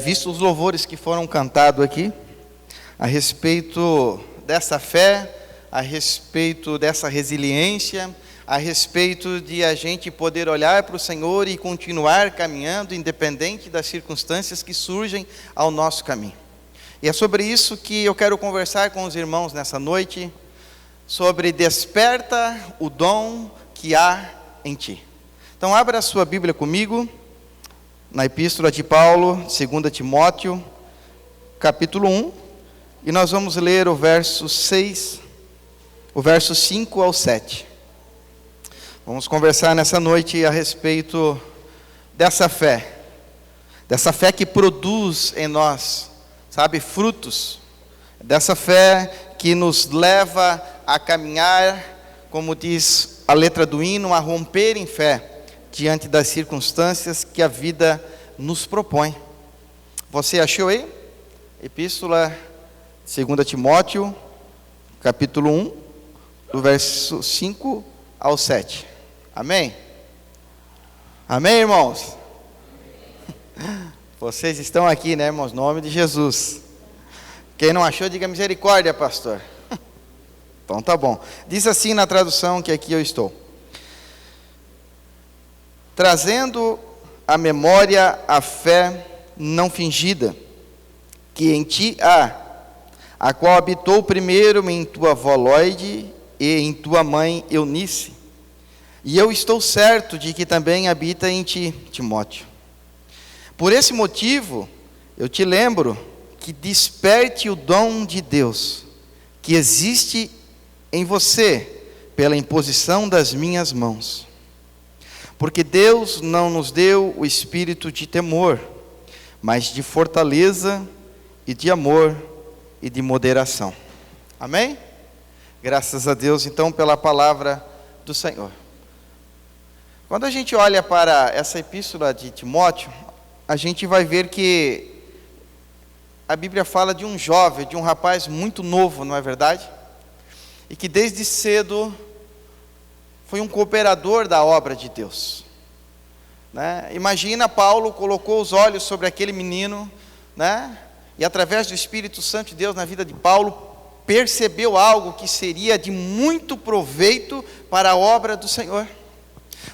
Visto os louvores que foram cantados aqui, a respeito dessa fé, a respeito dessa resiliência, a respeito de a gente poder olhar para o Senhor e continuar caminhando, independente das circunstâncias que surgem ao nosso caminho. E é sobre isso que eu quero conversar com os irmãos nessa noite, sobre desperta o dom que há em ti. Então abra a sua Bíblia comigo, na Epístola de Paulo, 2 Timóteo, capítulo 1, e nós vamos ler o verso 6, o verso 5 ao 7. Vamos conversar nessa noite a respeito dessa fé que produz em nós, frutos, dessa fé que nos leva a caminhar, como diz a letra do hino, a romper em fé, diante das circunstâncias que a vida nos propõe. Você achou aí? Epístola 2 Timóteo, capítulo 1, do verso 5 ao 7. Amém? Amém, irmãos? Vocês estão aqui, né, irmãos? Em nome de Jesus. Quem não achou, diga misericórdia, pastor. Então tá bom. Diz assim na tradução que aqui eu estou: trazendo à memória a fé não fingida, que em ti há, a qual habitou primeiro em tua avó Loide e em tua mãe Eunice, e eu estou certo de que também habita em ti, Timóteo. Por esse motivo, eu te lembro que desperte o dom de Deus, que existe em você, pela imposição das minhas mãos. Porque Deus não nos deu o espírito de temor, mas de fortaleza e de amor e de moderação. Amém? Graças a Deus, então, pela palavra do Senhor. Quando a gente olha para essa epístola de Timóteo, a gente vai ver que a Bíblia fala de um jovem, de um rapaz muito novo, não é verdade? E que desde cedo foi um cooperador da obra de Deus, né? Imagina, Paulo colocou os olhos sobre aquele menino, né? E através do Espírito Santo de Deus na vida de Paulo, percebeu algo que seria de muito proveito para a obra do Senhor.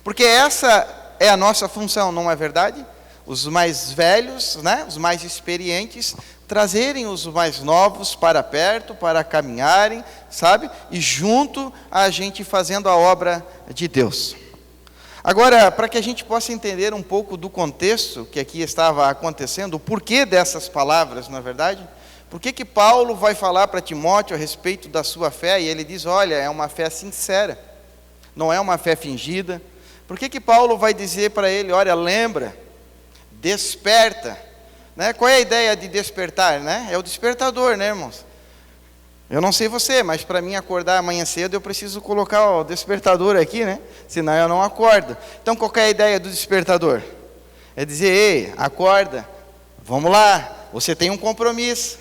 Porque essa é a nossa função, não é verdade? Os mais velhos, né? Os mais experientes, trazerem os mais novos para perto, para caminharem, e junto a gente fazendo a obra de Deus. Agora, para que a gente possa entender um pouco do contexto que aqui estava acontecendo, o porquê dessas palavras, não é verdade? Por que Paulo vai falar para Timóteo a respeito da sua fé, e ele diz, olha, é uma fé sincera, não é uma fé fingida. Por que Paulo vai dizer para ele, olha, lembra, desperta, né? Qual é a ideia de despertar, né? É o despertador, né, irmãos? Eu não sei você, mas para mim acordar amanhã cedo eu preciso colocar o despertador aqui, né? Senão eu não acordo. Então qual é a ideia do despertador? É dizer, ei, acorda, vamos lá, você tem um compromisso.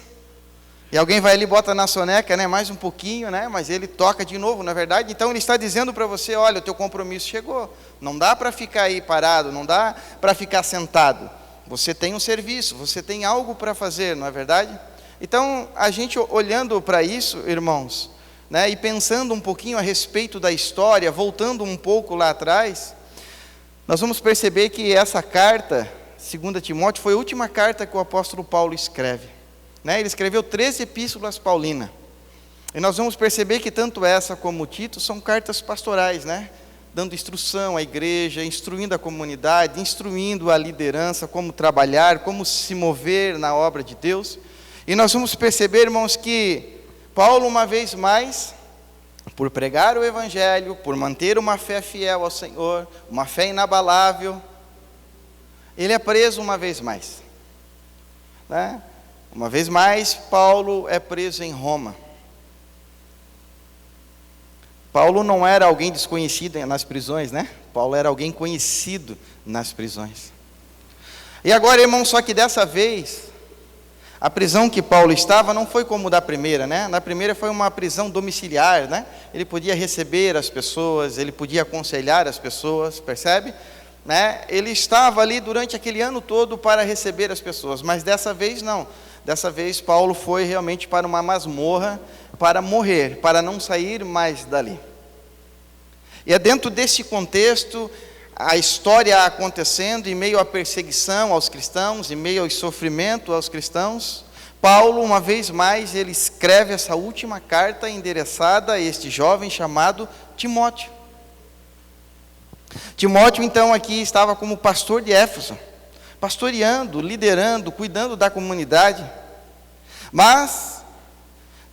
E alguém vai ali e bota na soneca, né? Mais um pouquinho, né? Mas ele toca de novo, na verdade. Então ele está dizendo para você, olha, o teu compromisso chegou. Não dá para ficar aí parado, não dá para ficar sentado. Você tem um serviço, você tem algo para fazer, não é verdade? Então, a gente olhando para isso, irmãos, né, e pensando um pouquinho a respeito da história, voltando um pouco lá atrás, nós vamos perceber que essa carta, 2 Timóteo, foi a última carta que o apóstolo Paulo escreve, né? Ele escreveu 13 epístolas paulinas, e nós vamos perceber que tanto essa como o Tito são cartas pastorais, né? Dando instrução à igreja, instruindo a comunidade, instruindo a liderança, como trabalhar, como se mover na obra de Deus. E nós vamos perceber, irmãos, que Paulo, uma vez mais, por pregar o Evangelho, por manter uma fé fiel ao Senhor, uma fé inabalável, ele é preso uma vez mais, né? Uma vez mais, Paulo é preso em Roma. Paulo não era alguém desconhecido nas prisões, né? Paulo era alguém conhecido nas prisões. E agora, irmão, só que dessa vez, a prisão que Paulo estava não foi como da primeira, né? Na primeira foi uma prisão domiciliar, né? Ele podia receber as pessoas, ele podia aconselhar as pessoas, percebe? né, ele estava ali durante aquele ano todo para receber as pessoas, mas dessa vez não. Dessa vez Paulo foi realmente para uma masmorra, para morrer, para não sair mais dali. E é dentro desse contexto, a história acontecendo, em meio à perseguição aos cristãos, em meio ao sofrimento aos cristãos, Paulo, uma vez mais, ele escreve essa última carta endereçada a este jovem chamado Timóteo. Timóteo, então, aqui estava como pastor de Éfeso, pastoreando, liderando, cuidando da comunidade. Mas,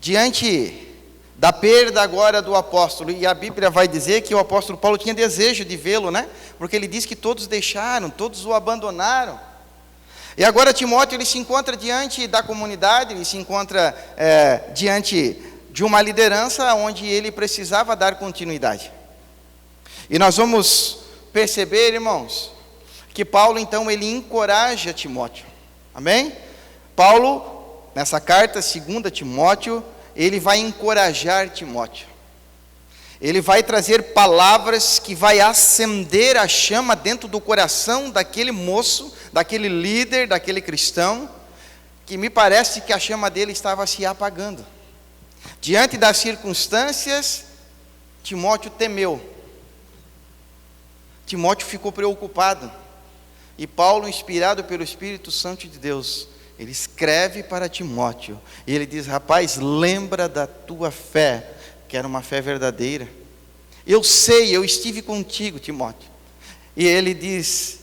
diante da perda agora do apóstolo, e a Bíblia vai dizer que o apóstolo Paulo tinha desejo de vê-lo, né? Porque ele diz que todos deixaram, todos o abandonaram. E agora Timóteo, ele se encontra diante da comunidade, ele se encontra diante de uma liderança onde ele precisava dar continuidade. E nós vamos perceber, irmãos, que Paulo, então, ele encoraja Timóteo. Amém? Paulo, nessa carta, 2 Timóteo, ele vai encorajar Timóteo. Ele vai trazer palavras que vai acender a chama dentro do coração daquele moço, daquele líder, daquele cristão, que me parece que a chama dele estava se apagando. Diante das circunstâncias, Timóteo temeu. Timóteo ficou preocupado. E Paulo, inspirado pelo Espírito Santo de Deus, ele escreve para Timóteo. E ele diz: rapaz, lembra da tua fé, que era uma fé verdadeira. Eu sei, eu estive contigo, Timóteo. E ele diz: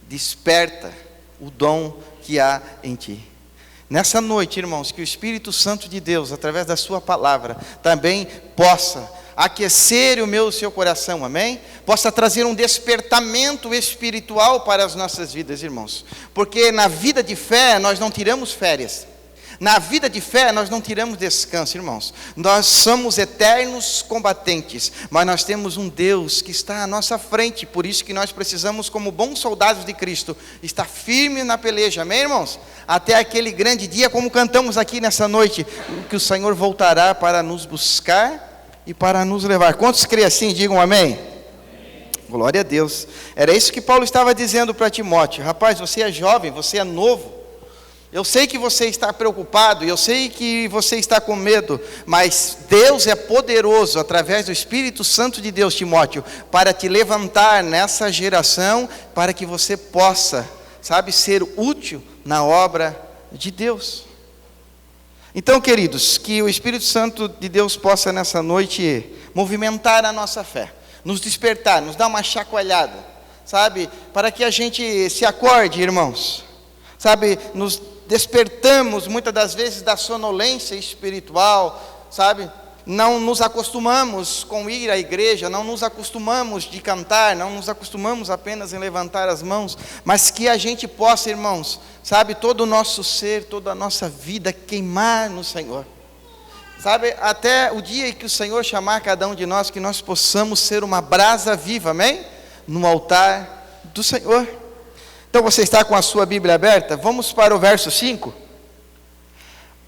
desperta o dom que há em ti. Nessa noite, irmãos, que o Espírito Santo de Deus, através da sua palavra, também possa aquecer o seu coração, amém? Possa trazer um despertamento espiritual para as nossas vidas, irmãos. Porque na vida de fé, nós não tiramos férias. Na vida de fé, nós não tiramos descanso, irmãos. Nós somos eternos combatentes, mas nós temos um Deus que está à nossa frente. Por isso que nós precisamos, como bons soldados de Cristo, estar firmes na peleja, amém, irmãos? Até aquele grande dia, como cantamos aqui nessa noite, que o Senhor voltará para nos buscar e para nos levar. Quantos creem assim? Digam amém. Amém. Glória a Deus. Era isso que Paulo estava dizendo para Timóteo. Rapaz, você é jovem, você é novo. Eu sei que você está preocupado, eu sei que você está com medo, mas Deus é poderoso, através do Espírito Santo de Deus, Timóteo, para te levantar nessa geração, para que você possa, ser útil na obra de Deus. Então, queridos, que o Espírito Santo de Deus possa nessa noite movimentar a nossa fé, nos despertar, nos dar uma chacoalhada, para que a gente se acorde, irmãos, nos despertamos muitas das vezes da sonolência espiritual, não nos acostumamos com ir à igreja, não nos acostumamos de cantar, não nos acostumamos apenas em levantar as mãos, mas que a gente possa, irmãos, todo o nosso ser, toda a nossa vida queimar no Senhor, até o dia em que o Senhor chamar cada um de nós, que nós possamos ser uma brasa viva, amém? No altar do Senhor. Então você está com a sua Bíblia aberta? Vamos para o verso 5,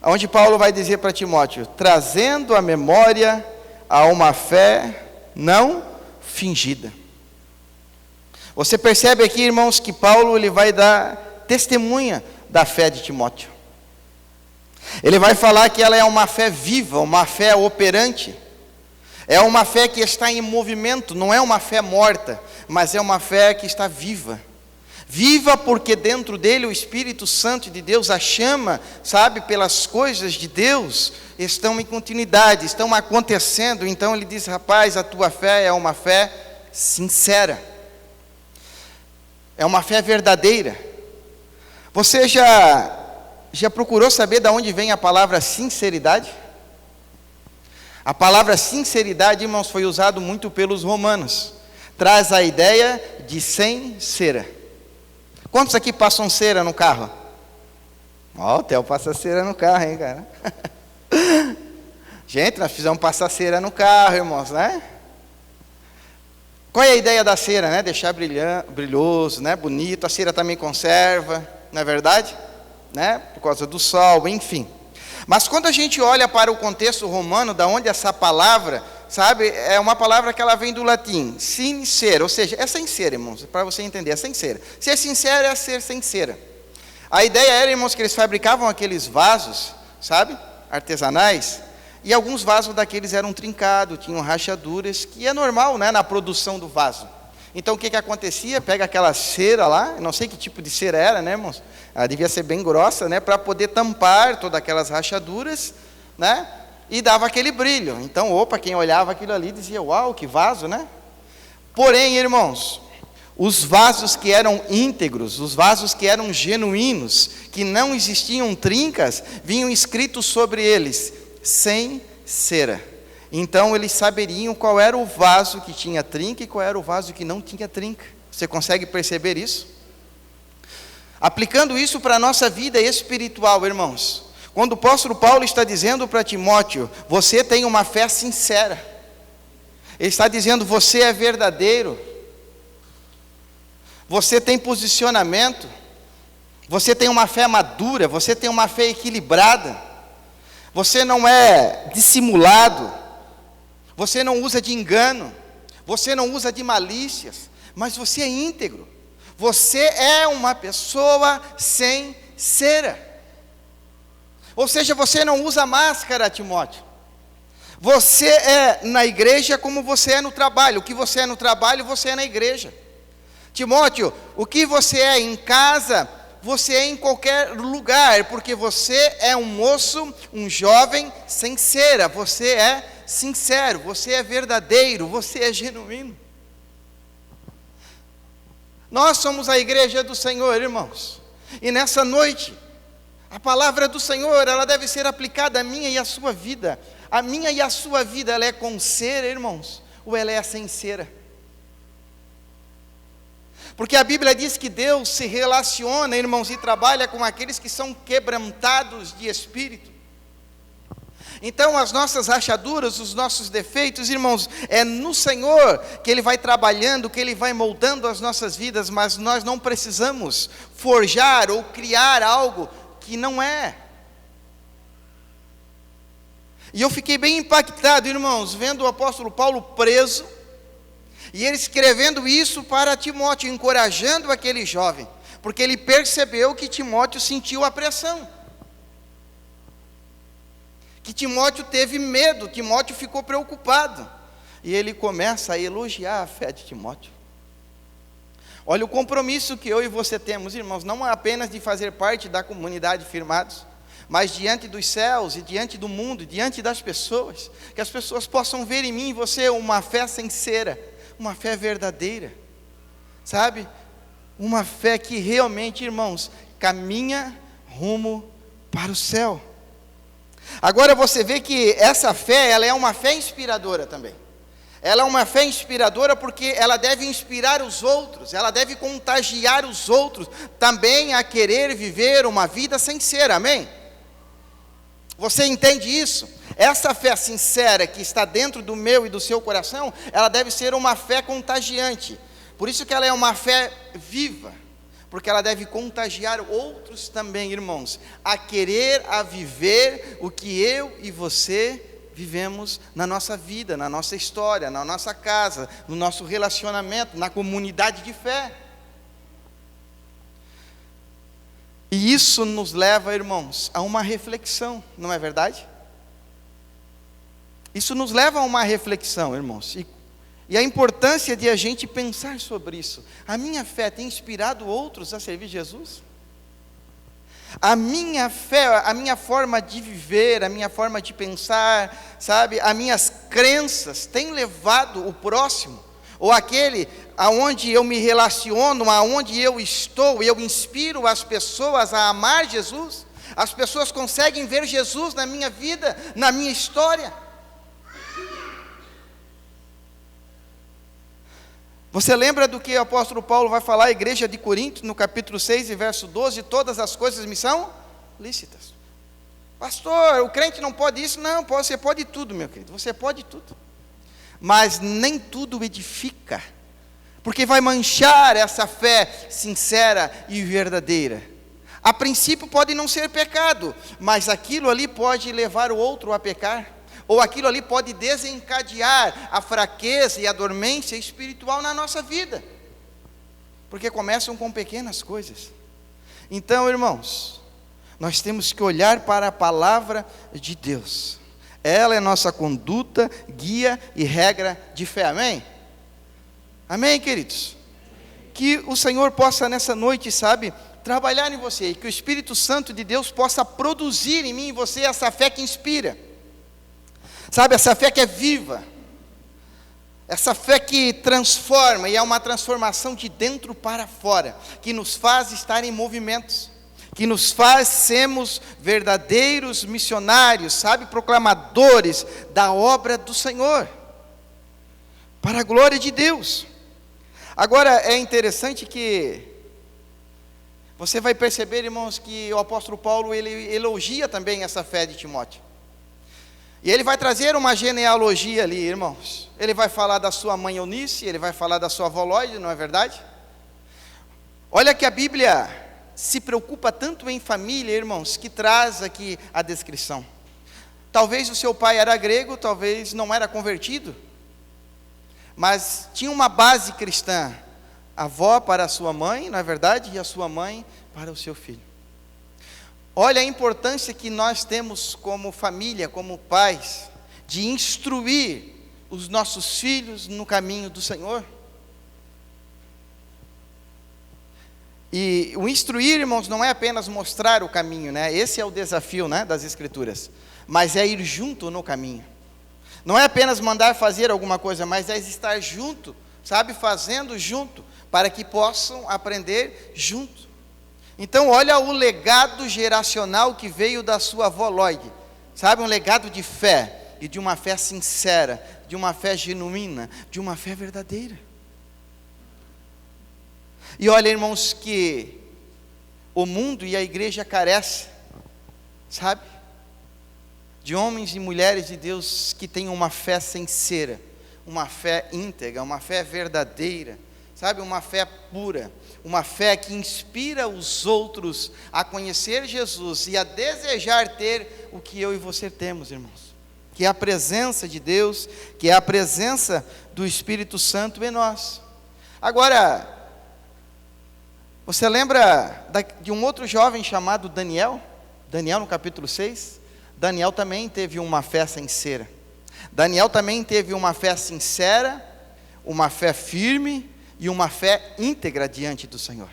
onde Paulo vai dizer para Timóteo: trazendo a memória a uma fé não fingida. Você percebe aqui, irmãos, que Paulo ele vai dar testemunha da fé de Timóteo. Ele vai falar que ela é uma fé viva, uma fé operante. É uma fé que está em movimento, não é uma fé morta, mas é uma fé que está viva. Viva porque dentro dele o Espírito Santo de Deus, a chama, pelas coisas de Deus, estão em continuidade, estão acontecendo. Então ele diz: rapaz, a tua fé é uma fé sincera, é uma fé verdadeira. Você já procurou saber de onde vem a palavra sinceridade? A palavra sinceridade, irmãos, foi usado muito pelos romanos. Traz a ideia de sem cera. Quantos aqui passam cera no carro? O Theo passa cera no carro, hein, cara? Gente, nós precisamos passar cera no carro, irmãos, né? Qual é a ideia da cera, né? Deixar brilhoso, né? Bonito. A cera também conserva, não é verdade? Né? Por causa do sol, enfim. Mas quando a gente olha para o contexto romano, da onde essa palavra, sabe, é uma palavra que ela vem do latim, sincera, ou seja, é sincera, irmãos, para você entender, é sincera. Ser sincero é ser sincera. A ideia era, irmãos, que eles fabricavam aqueles vasos, sabe, artesanais, e alguns vasos daqueles eram trincados, tinham rachaduras, que é normal, né, na produção do vaso. Então o que acontecia? Pega aquela cera lá, não sei que tipo de cera era, né, irmãos? Ela devia ser bem grossa, né, para poder tampar todas aquelas rachaduras, né, e dava aquele brilho. Então, opa, quem olhava aquilo ali dizia, uau, que vaso, né? Porém, irmãos, os vasos que eram íntegros, os vasos que eram genuínos, que não existiam trincas, vinham escritos sobre eles, sem cera. Então eles saberiam qual era o vaso que tinha trinca e qual era o vaso que não tinha trinca. Você consegue perceber isso? Aplicando isso para a nossa vida espiritual, irmãos. Quando o apóstolo Paulo está dizendo para Timóteo, você tem uma fé sincera. Ele está dizendo, você é verdadeiro. Você tem posicionamento. Você tem uma fé madura, você tem uma fé equilibrada. Você não é dissimulado. Você não usa de engano, você não usa de malícias, mas você é íntegro. Você é uma pessoa sincera. Ou seja, você não usa máscara, Timóteo. Você é na igreja como você é no trabalho. O que você é no trabalho, você é na igreja. Timóteo, o que você é em casa, você é em qualquer lugar, porque você é um moço, um jovem sincera, você é sincero, você é verdadeiro, você é genuíno. Nós somos a igreja do Senhor, irmãos, e nessa noite, a palavra do Senhor, ela deve ser aplicada à minha e à sua vida. A minha e a sua vida, ela é com cera, irmãos, ou ela é sincera? Porque a Bíblia diz que Deus se relaciona, irmãos, e trabalha com aqueles que são quebrantados de espírito. Então as nossas rachaduras, os nossos defeitos, irmãos, é no Senhor que Ele vai trabalhando, que Ele vai moldando as nossas vidas, mas nós não precisamos forjar ou criar algo que não é. E eu fiquei bem impactado, irmãos, vendo o apóstolo Paulo preso, e ele escrevendo isso para Timóteo, encorajando aquele jovem, porque ele percebeu que Timóteo sentiu a pressão. Que Timóteo teve medo, Timóteo ficou preocupado. E ele começa a elogiar a fé de Timóteo. Olha o compromisso que eu e você temos, irmãos, não apenas de fazer parte da comunidade Firmados, mas diante dos céus e diante do mundo, diante das pessoas, que as pessoas possam ver em mim e você uma fé sincera, uma fé verdadeira, sabe? Uma fé que realmente, irmãos, caminha rumo para o céu. Agora você vê que essa fé, ela é uma fé inspiradora também. Ela é uma fé inspiradora porque ela deve inspirar os outros, ela deve contagiar os outros também a querer viver uma vida sincera, amém? Você entende isso? Essa fé sincera que está dentro do meu e do seu coração, ela deve ser uma fé contagiante. Por isso que ela é uma fé viva, porque ela deve contagiar outros também, irmãos, a querer, a viver o que eu e você vivemos na nossa vida, na nossa história, na nossa casa, no nosso relacionamento, na comunidade de fé. E isso nos leva, irmãos, a uma reflexão, não é verdade? Isso nos leva a uma reflexão, irmãos, e a importância de a gente pensar sobre isso. A minha fé tem inspirado outros a servir Jesus? A minha fé, a minha forma de viver, a minha forma de pensar, sabe, as minhas crenças têm levado o próximo, ou aquele aonde eu me relaciono, aonde eu estou, eu inspiro as pessoas a amar Jesus? As pessoas conseguem ver Jesus na minha vida, na minha história? Você lembra do que o apóstolo Paulo vai falar à igreja de Corinto, no capítulo 6 e verso 12, todas as coisas me são lícitas. Pastor, o crente não pode isso? Não, você pode tudo, meu querido, você pode tudo. Mas nem tudo edifica, porque vai manchar essa fé sincera e verdadeira. A princípio pode não ser pecado, mas aquilo ali pode levar o outro a pecar, ou aquilo ali pode desencadear a fraqueza e a dormência espiritual na nossa vida, porque começam com pequenas coisas. Então, irmãos, nós temos que olhar para a palavra de Deus. Ela é nossa conduta, guia e regra de fé, amém? Amém, queridos? Que o Senhor possa nessa noite, sabe, trabalhar em você, e que o Espírito Santo de Deus possa produzir em mim e você essa fé que inspira, sabe, essa fé que é viva, essa fé que transforma, e é uma transformação de dentro para fora, que nos faz estar em movimentos, que nos faz sermos verdadeiros missionários, sabe, proclamadores da obra do Senhor, para a glória de Deus. Agora, é interessante que você vai perceber, irmãos, que o apóstolo Paulo, ele elogia também essa fé de Timóteo. E ele vai trazer uma genealogia ali, irmãos. Ele vai falar da sua mãe Eunice, ele vai falar da sua avó Lóide, não é verdade? Olha que a Bíblia se preocupa tanto em família, irmãos, que traz aqui a descrição. Talvez o seu pai era grego, talvez não era convertido, mas tinha uma base cristã. A avó para a sua mãe, não é verdade? E a sua mãe para o seu filho. Olha a importância que nós temos como família, como pais, de instruir os nossos filhos no caminho do Senhor. E o instruir, irmãos, não é apenas mostrar o caminho, né? Esse é o desafio, né, das Escrituras. Mas é ir junto no caminho. Não é apenas mandar fazer alguma coisa, mas é estar junto, sabe, fazendo junto, para que possam aprender junto. Então, olha o legado geracional que veio da sua avó Lóide, sabe, um legado de fé, e de uma fé sincera, de uma fé genuína, de uma fé verdadeira. E olha, irmãos, que o mundo e a igreja carecem, sabe, de homens e mulheres de Deus que tenham uma fé sincera, uma fé íntegra, uma fé verdadeira, sabe, uma fé pura, uma fé que inspira os outros a conhecer Jesus e a desejar ter o que eu e você temos, irmãos, que é a presença de Deus, que é a presença do Espírito Santo em nós. Agora, você lembra de um outro jovem chamado Daniel? Daniel no capítulo 6, Daniel também teve uma fé sincera. Daniel também teve uma fé sincera, uma fé firme e uma fé íntegra diante do Senhor.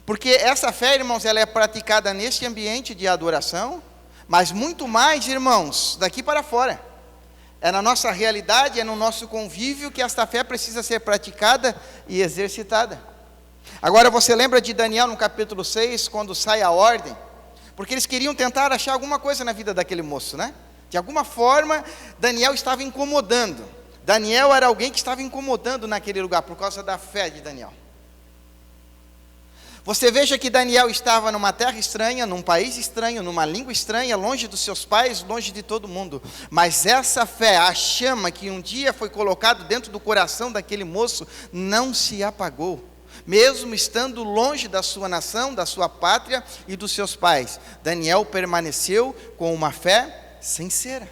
Porque essa fé, irmãos, ela é praticada neste ambiente de adoração, mas muito mais, irmãos, daqui para fora. É na nossa realidade, é no nosso convívio que esta fé precisa ser praticada e exercitada. Agora você lembra de Daniel no capítulo 6, quando sai a ordem? Porque eles queriam tentar achar alguma coisa na vida daquele moço, né? De alguma forma, Daniel estava incomodando. Daniel era alguém que estava incomodando naquele lugar, por causa da fé de Daniel. Você veja que Daniel estava numa terra estranha, num país estranho, numa língua estranha, longe dos seus pais, longe de todo mundo. Mas essa fé, a chama que um dia foi colocado dentro do coração daquele moço, não se apagou. Mesmo estando longe da sua nação, da sua pátria e dos seus pais, Daniel permaneceu com uma fé sincera.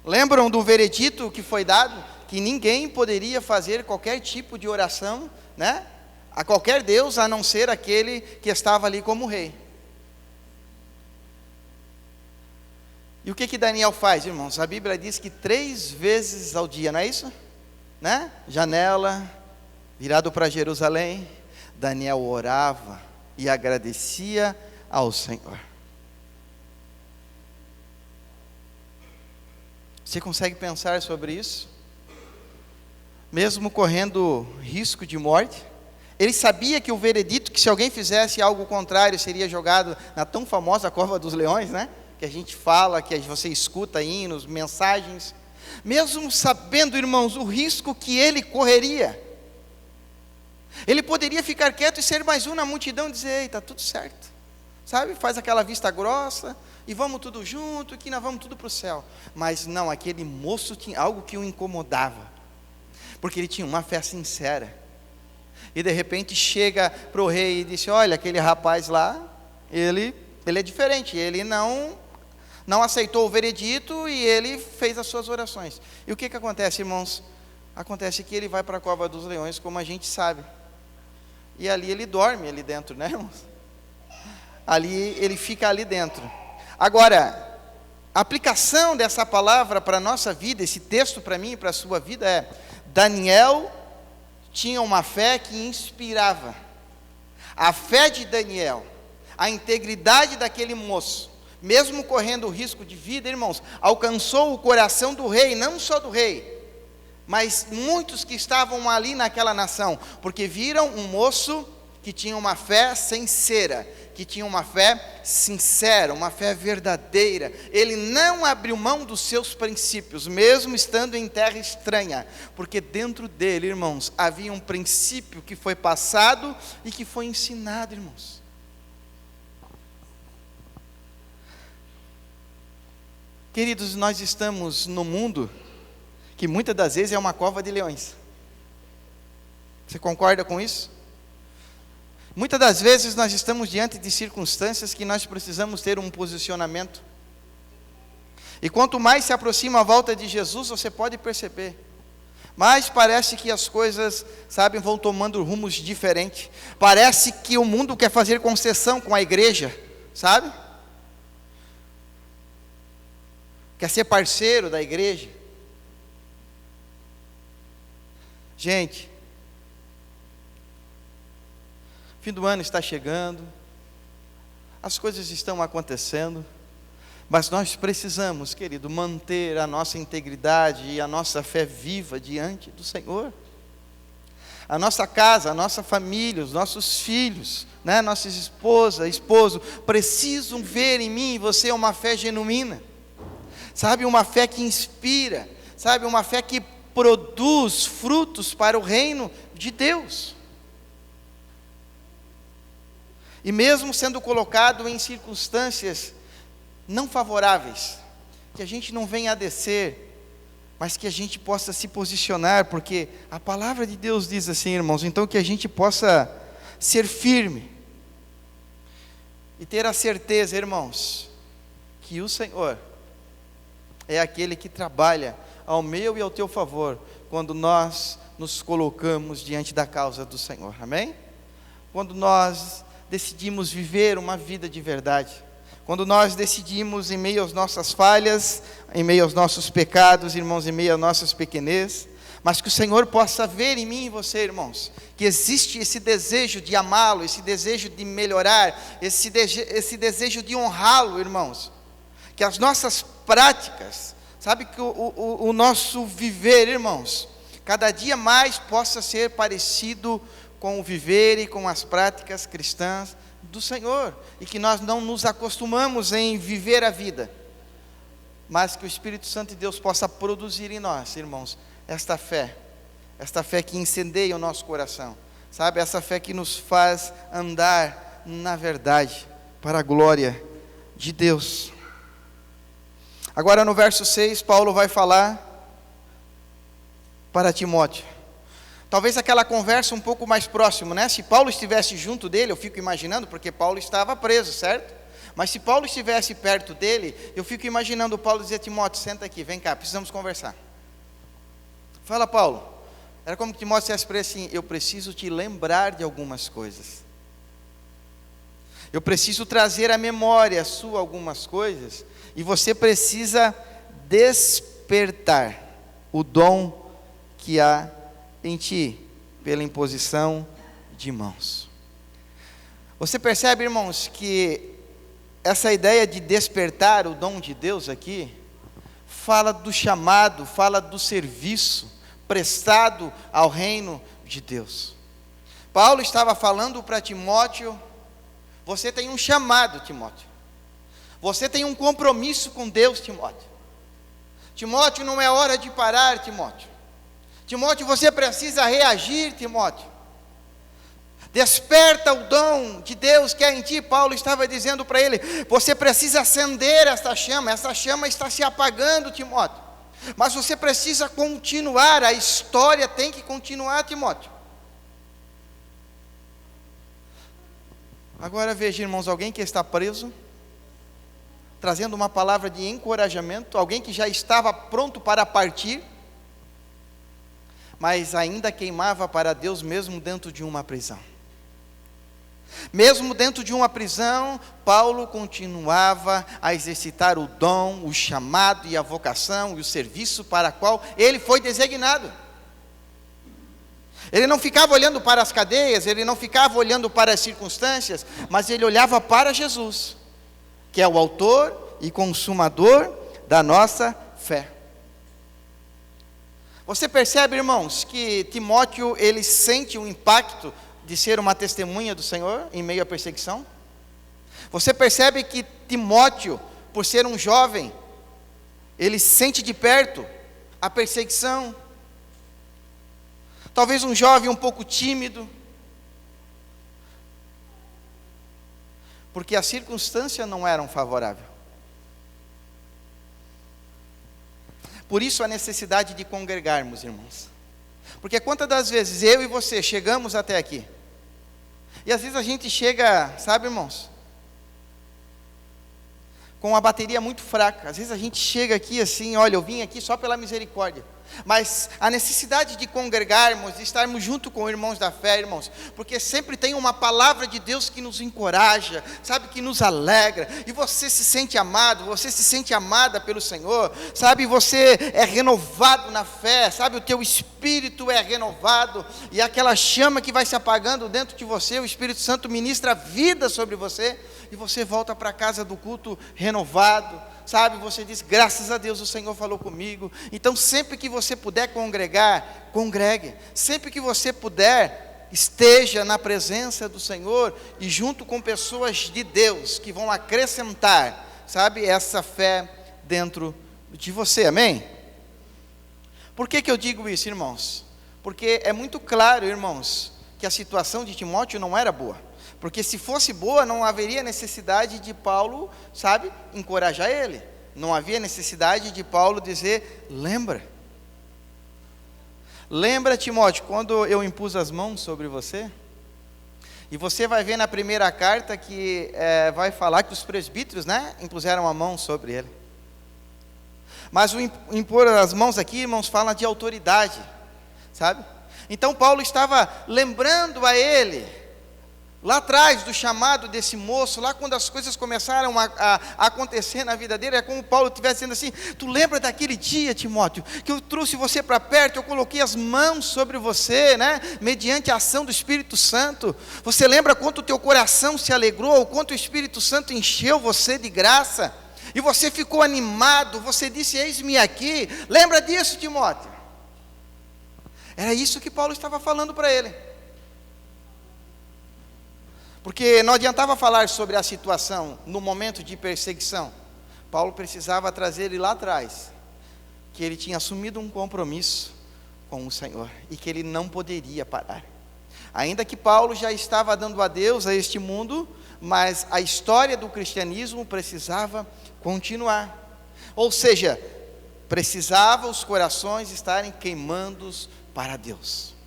Lembram do veredito que foi dado? Que ninguém poderia fazer qualquer tipo de oração, né, a qualquer Deus, a não ser aquele que estava ali como rei. E o que Daniel faz, irmãos? A Bíblia diz que 3 vezes ao dia, não é isso? Né? Janela, virado para Jerusalém, Daniel orava e agradecia ao Senhor. Você consegue pensar sobre isso? Mesmo correndo risco de morte, ele sabia que o veredito, que se alguém fizesse algo contrário, seria jogado na tão famosa cova dos leões, né? Que a gente fala, que você escuta hinos, mensagens. Mesmo sabendo, irmãos, o risco que ele correria, ele poderia ficar quieto e ser mais um na multidão e dizer: ei, está tudo certo, sabe, faz aquela vista grossa, e vamos tudo junto, que nós vamos tudo para o céu. Mas não, aquele moço tinha algo que o incomodava, porque ele tinha uma fé sincera, e de repente chega para o rei e diz: olha, aquele rapaz lá, ele é diferente, ele não não aceitou o veredito e ele fez as suas orações. E o que acontece, irmãos? Acontece que ele vai para a cova dos leões, como a gente sabe. E ali ele dorme ali dentro, né, irmãos? Ali ele fica ali dentro. Agora, a aplicação dessa palavra para a nossa vida, esse texto para mim e para a sua vida é: Daniel tinha uma fé que inspirava. A fé de Daniel, a integridade daquele moço, mesmo correndo o risco de vida, irmãos, alcançou o coração do rei, não só do rei, mas muitos que estavam ali naquela nação, porque viram um moço que tinha uma fé sincera, que tinha uma fé sincera, uma fé verdadeira. Ele não abriu mão dos seus princípios, mesmo estando em terra estranha, porque dentro dele, irmãos, havia um princípio que foi passado e que foi ensinado, irmãos. Queridos, nós estamos no mundo que muitas das vezes é uma cova de leões. Você concorda com isso? Muitas das vezes nós estamos diante de circunstâncias que nós precisamos ter um posicionamento. E quanto mais se aproxima a volta de Jesus, você pode perceber, mas parece que as coisas, sabe, vão tomando rumos diferentes. Parece que o mundo quer fazer concessão com a igreja, sabe? Quer ser parceiro da igreja. Gente, fim do ano está chegando, as coisas estão acontecendo, mas nós precisamos, querido, manter a nossa integridade e a nossa fé viva diante do Senhor. A nossa casa, a nossa família, os nossos filhos, né, nossa esposa, esposo, precisam ver em mim e você uma fé genuína, sabe, uma fé que inspira, sabe, uma fé que produz frutos para o reino de Deus. E mesmo sendo colocado em circunstâncias não favoráveis, que a gente não venha a descer, mas que a gente possa se posicionar, porque a palavra de Deus diz assim, irmãos, então que a gente possa ser firme, e ter a certeza, irmãos, que o Senhor é aquele que trabalha ao meu e ao teu favor, quando nós nos colocamos diante da causa do Senhor, amém? Quando nós decidimos viver uma vida de verdade, quando nós decidimos, em meio às nossas falhas, em meio aos nossos pecados, irmãos, em meio às nossas pequenez, mas que o Senhor possa ver em mim e você, irmãos, que existe esse desejo de amá-lo, esse desejo de melhorar, esse desejo de honrá-lo, irmãos, que as nossas práticas, sabe, que o nosso viver, irmãos, cada dia mais possa ser parecido com o viver e com as práticas cristãs do Senhor, e que nós não nos acostumamos em viver a vida, mas que o Espírito Santo de Deus possa produzir em nós, irmãos, esta fé que incendeia o nosso coração, sabe, essa fé que nos faz andar na verdade, para a glória de Deus. Agora no verso 6, Paulo vai falar para Timóteo. Talvez aquela conversa um pouco mais próximo, né? Se Paulo estivesse junto dele, eu fico imaginando, porque Paulo estava preso, certo? Mas se Paulo estivesse perto dele, eu fico imaginando Paulo dizer: Timóteo, senta aqui, vem cá, precisamos conversar. Fala, Paulo. Era como que Timóteo dissesse para ele assim: eu preciso te lembrar de algumas coisas. Eu preciso trazer à memória sua algumas coisas, e você precisa despertar o dom que há em ti, pela imposição de mãos. Você percebe, irmãos, que essa ideia de despertar o dom de Deus aqui, fala do chamado, fala do serviço prestado ao reino de Deus. Paulo estava falando para Timóteo: você tem um chamado, Timóteo. Você tem um compromisso com Deus, Timóteo. Timóteo, não é hora de parar, Timóteo. Timóteo, você precisa reagir, Timóteo. Desperta o dom de Deus que é em ti. Paulo estava dizendo para ele: você precisa acender essa chama está se apagando, Timóteo. Mas você precisa continuar, a história tem que continuar, Timóteo. Agora veja, irmãos, alguém que está preso, trazendo uma palavra de encorajamento, alguém que já estava pronto para partir, mas ainda queimava para Deus mesmo dentro de uma prisão. Mesmo dentro de uma prisão, Paulo continuava a exercitar o dom, o chamado e a vocação e o serviço para a qual ele foi designado. Ele não ficava olhando para as cadeias, ele não ficava olhando para as circunstâncias, mas ele olhava para Jesus, que é o autor e consumador da nossa fé. Você percebe, irmãos, que Timóteo, ele sente o impacto de ser uma testemunha do Senhor em meio à perseguição? Você percebe que Timóteo, por ser um jovem, ele sente de perto a perseguição? Talvez um jovem um pouco tímido, porque a circunstância não era favorável. Por isso a necessidade de congregarmos, irmãos. Porque quantas das vezes eu e você chegamos até aqui, e às vezes a gente chega, sabe, irmãos, com uma bateria muito fraca. Às vezes a gente chega aqui assim, olha, eu vim aqui só pela misericórdia. Mas a necessidade de congregarmos, de estarmos junto com irmãos da fé, irmãos, porque sempre tem uma palavra de Deus que nos encoraja, sabe, que nos alegra, e você se sente amado, você se sente amada pelo Senhor, sabe, você é renovado na fé, sabe, o teu espírito é renovado, e aquela chama que vai se apagando dentro de você, o Espírito Santo ministra vida sobre você, e você volta para a casa do culto renovado, sabe, você diz, graças a Deus o Senhor falou comigo. Então sempre que você puder congregar, congregue, sempre que você puder, esteja na presença do Senhor, e junto com pessoas de Deus, que vão acrescentar, sabe, essa fé dentro de você, amém? Por que eu digo isso, irmãos? Porque é muito claro, irmãos, que a situação de Timóteo não era boa. Porque se fosse boa, não haveria necessidade de Paulo, sabe, encorajar ele. Não havia necessidade de Paulo dizer, lembra, Timóteo, quando eu impus as mãos sobre você? E você vai ver na primeira carta que vai falar que os presbíteros, né, impuseram a mão sobre ele. Mas o impor as mãos aqui, irmãos, fala de autoridade, sabe? Então Paulo estava lembrando a ele, lá atrás do chamado desse moço, lá quando as coisas começaram a acontecer na vida dele, é como Paulo estivesse dizendo assim, tu lembra daquele dia, Timóteo, que eu trouxe você para perto, eu coloquei as mãos sobre você, né, mediante a ação do Espírito Santo, você lembra quanto o teu coração se alegrou, quanto o Espírito Santo encheu você de graça, e você ficou animado, você disse, eis-me aqui, lembra disso, Timóteo? Era isso que Paulo estava falando para ele. Porque não adiantava falar sobre a situação no momento de perseguição. Paulo precisava trazer ele lá atrás, que ele tinha assumido um compromisso com o Senhor, e que ele não poderia parar. Ainda que Paulo já estava dando adeus a este mundo, mas a história do cristianismo precisava continuar. Ou seja, precisava os corações estarem queimando para Deus.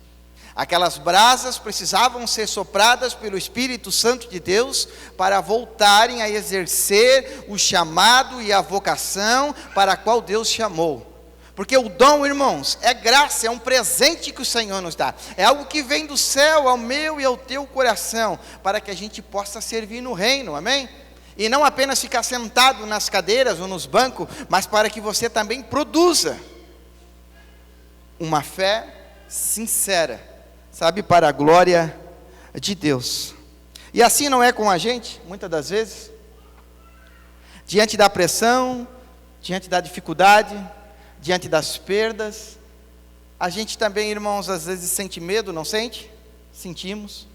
Aquelas brasas precisavam ser sopradas pelo Espírito Santo de Deus para voltarem a exercer o chamado e a vocação para a qual Deus chamou. Porque o dom, irmãos, é graça, é um presente que o Senhor nos dá. É algo que vem do céu ao meu e ao teu coração, para que a gente possa servir no reino, amém? E não apenas ficar sentado nas cadeiras ou nos bancos, mas para que você também produza uma fé sincera, sabe, para a glória de Deus. E assim não é com a gente, muitas das vezes, diante da pressão, diante da dificuldade, diante das perdas, a gente também, irmãos, às vezes sente medo, não sente? Sentimos.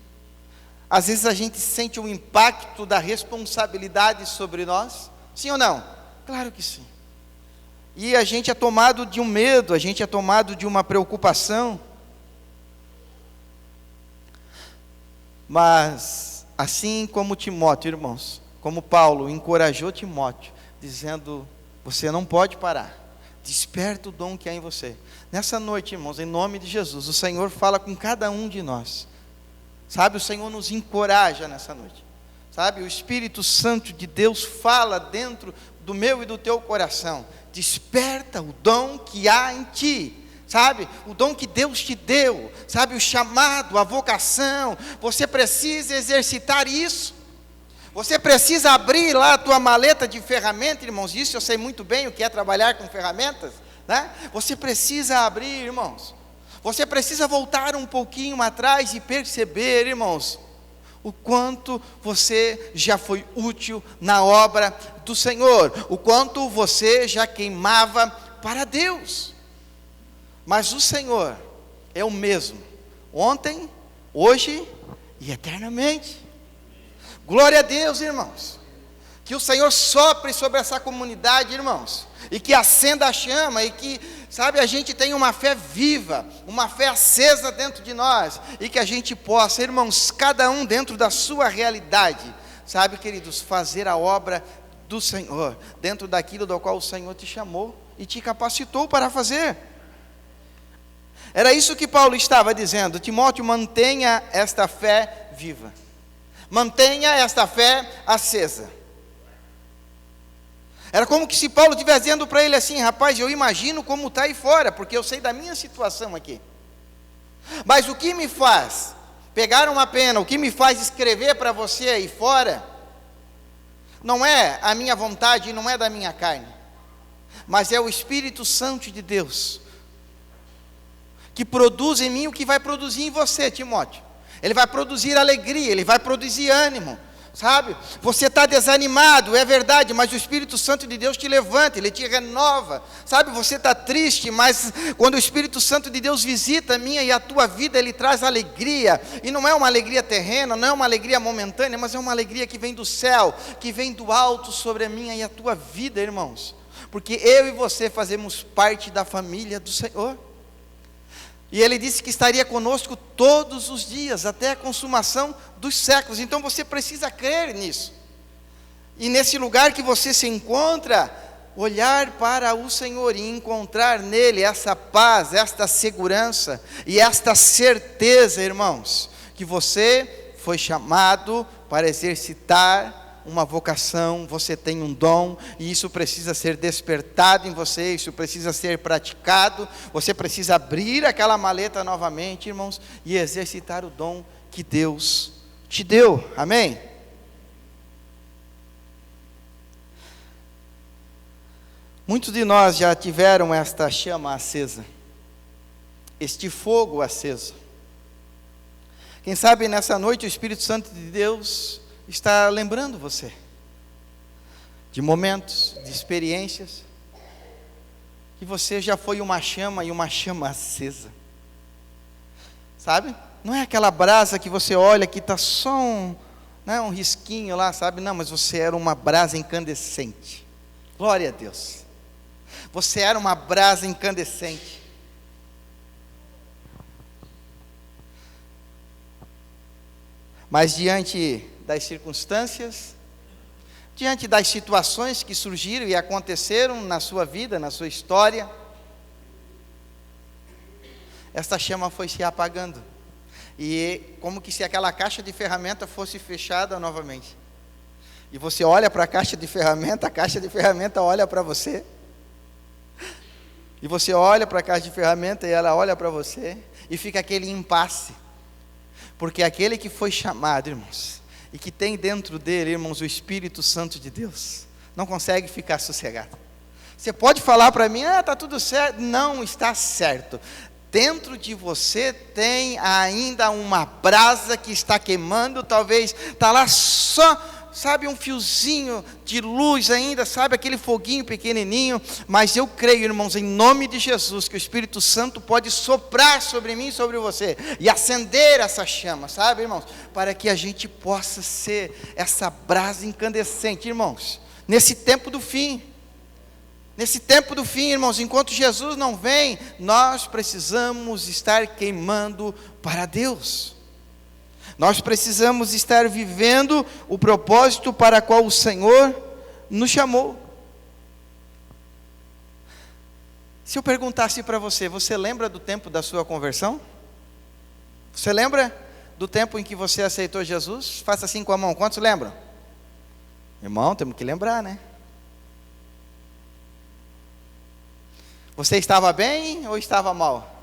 Às vezes a gente sente o impacto da responsabilidade sobre nós, sim ou não? Claro que sim. E a gente é tomado de um medo, a gente é tomado de uma preocupação. Mas, assim como Timóteo, irmãos, como Paulo encorajou Timóteo, dizendo, você não pode parar, desperta o dom que há em você. Nessa noite, irmãos, em nome de Jesus, o Senhor fala com cada um de nós, sabe, o Senhor nos encoraja nessa noite, sabe, o Espírito Santo de Deus fala dentro do meu e do teu coração. Desperta o dom que há em ti, sabe? O dom que Deus te deu, sabe? O chamado, a vocação. Você precisa exercitar isso. Você precisa abrir lá a tua maleta de ferramentas, irmãos. Isso eu sei muito bem o que é trabalhar com ferramentas, né? Você precisa abrir, irmãos. Você precisa voltar um pouquinho atrás e perceber, irmãos, o quanto você já foi útil na obra do Senhor, o quanto você já queimava para Deus. Mas o Senhor é o mesmo, ontem, hoje e eternamente. Glória a Deus, irmãos. Que o Senhor sopre sobre essa comunidade, irmãos, e que acenda a chama, e que, sabe, a gente tenha uma fé viva, uma fé acesa dentro de nós, e que a gente possa, irmãos, cada um dentro da sua realidade, sabe, queridos, fazer a obra do Senhor, dentro daquilo do qual o Senhor te chamou e te capacitou para fazer. Era isso que Paulo estava dizendo: Timóteo, mantenha esta fé viva, mantenha esta fé acesa. Era como que se Paulo estivesse dizendo para ele assim: rapaz, eu imagino como está aí fora, porque eu sei da minha situação aqui. Mas o que me faz pegar uma pena, o que me faz escrever para você aí fora, não é a minha vontade, não é da minha carne, mas é o Espírito Santo de Deus, que produz em mim o que vai produzir em você, Timóteo. Ele vai produzir alegria, ele vai produzir ânimo, sabe? Você está desanimado, é verdade, mas o Espírito Santo de Deus te levanta, ele te renova, sabe? Você está triste, mas quando o Espírito Santo de Deus visita a minha e a tua vida, ele traz alegria, e não é uma alegria terrena, não é uma alegria momentânea, mas é uma alegria que vem do céu, que vem do alto sobre a minha e a tua vida, irmãos, porque eu e você fazemos parte da família do Senhor. E ele disse que estaria conosco todos os dias, até a consumação dos séculos. Então você precisa crer nisso. E nesse lugar que você se encontra, olhar para o Senhor e encontrar nele essa paz, esta segurança e esta certeza, irmãos, que você foi chamado para exercitar uma vocação, você tem um dom, e isso precisa ser despertado em você, isso precisa ser praticado, você precisa abrir aquela maleta novamente, irmãos, e exercitar o dom que Deus te deu, amém? Muitos de nós já tiveram esta chama acesa, este fogo aceso. Quem sabe nessa noite o Espírito Santo de Deus está lembrando você de momentos, de experiências, que você já foi uma chama e uma chama acesa, sabe? Não é aquela brasa que você olha que está só um risquinho lá, sabe? Não, mas você era uma brasa incandescente. Glória a Deus. Você era uma brasa incandescente. Mas diante das circunstâncias, diante das situações que surgiram e aconteceram na sua vida, na sua história, esta chama foi se apagando, e como que se aquela caixa de ferramenta fosse fechada novamente, e você olha para a caixa de ferramenta olha para você, e você olha para a caixa de ferramenta e ela olha para você, e fica aquele impasse, porque aquele que foi chamado, irmãos, e que tem dentro dele, irmãos, o Espírito Santo de Deus, não consegue ficar sossegado. Você pode falar para mim, está tudo certo. Não está certo. Dentro de você tem ainda uma brasa que está queimando, talvez está lá só, sabe, um fiozinho de luz ainda, sabe, aquele foguinho pequenininho, mas eu creio, irmãos, em nome de Jesus, que o Espírito Santo pode soprar sobre mim e sobre você, e acender essa chama, sabe, irmãos, para que a gente possa ser essa brasa incandescente, irmãos, nesse tempo do fim, irmãos, enquanto Jesus não vem, nós precisamos estar queimando para Deus. Nós precisamos estar vivendo o propósito para qual o Senhor nos chamou. Se eu perguntasse para você, você lembra do tempo da sua conversão? Você lembra do tempo em que você aceitou Jesus? Faça assim com a mão, quantos lembram? Irmão, temos que lembrar, né? Você estava bem ou estava mal?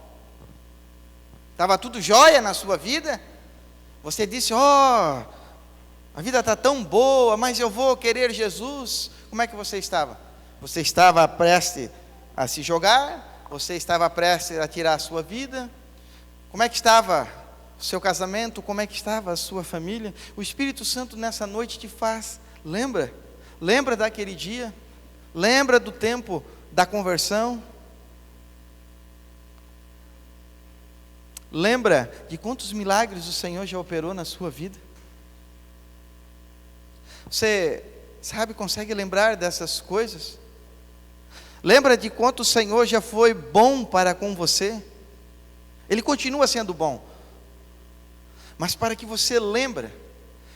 Estava tudo jóia na sua vida? Você disse, a vida está tão boa, mas eu vou querer Jesus. Como é que você estava? Você estava prestes a se jogar? Você estava prestes a tirar a sua vida? Como é que estava o seu casamento? Como é que estava a sua família? O Espírito Santo nessa noite te faz, lembra daquele dia? Lembra do tempo da conversão? Lembra de quantos milagres o Senhor já operou na sua vida? Você consegue lembrar dessas coisas? Lembra de quanto o Senhor já foi bom para com você? Ele continua sendo bom. Mas para que você lembre,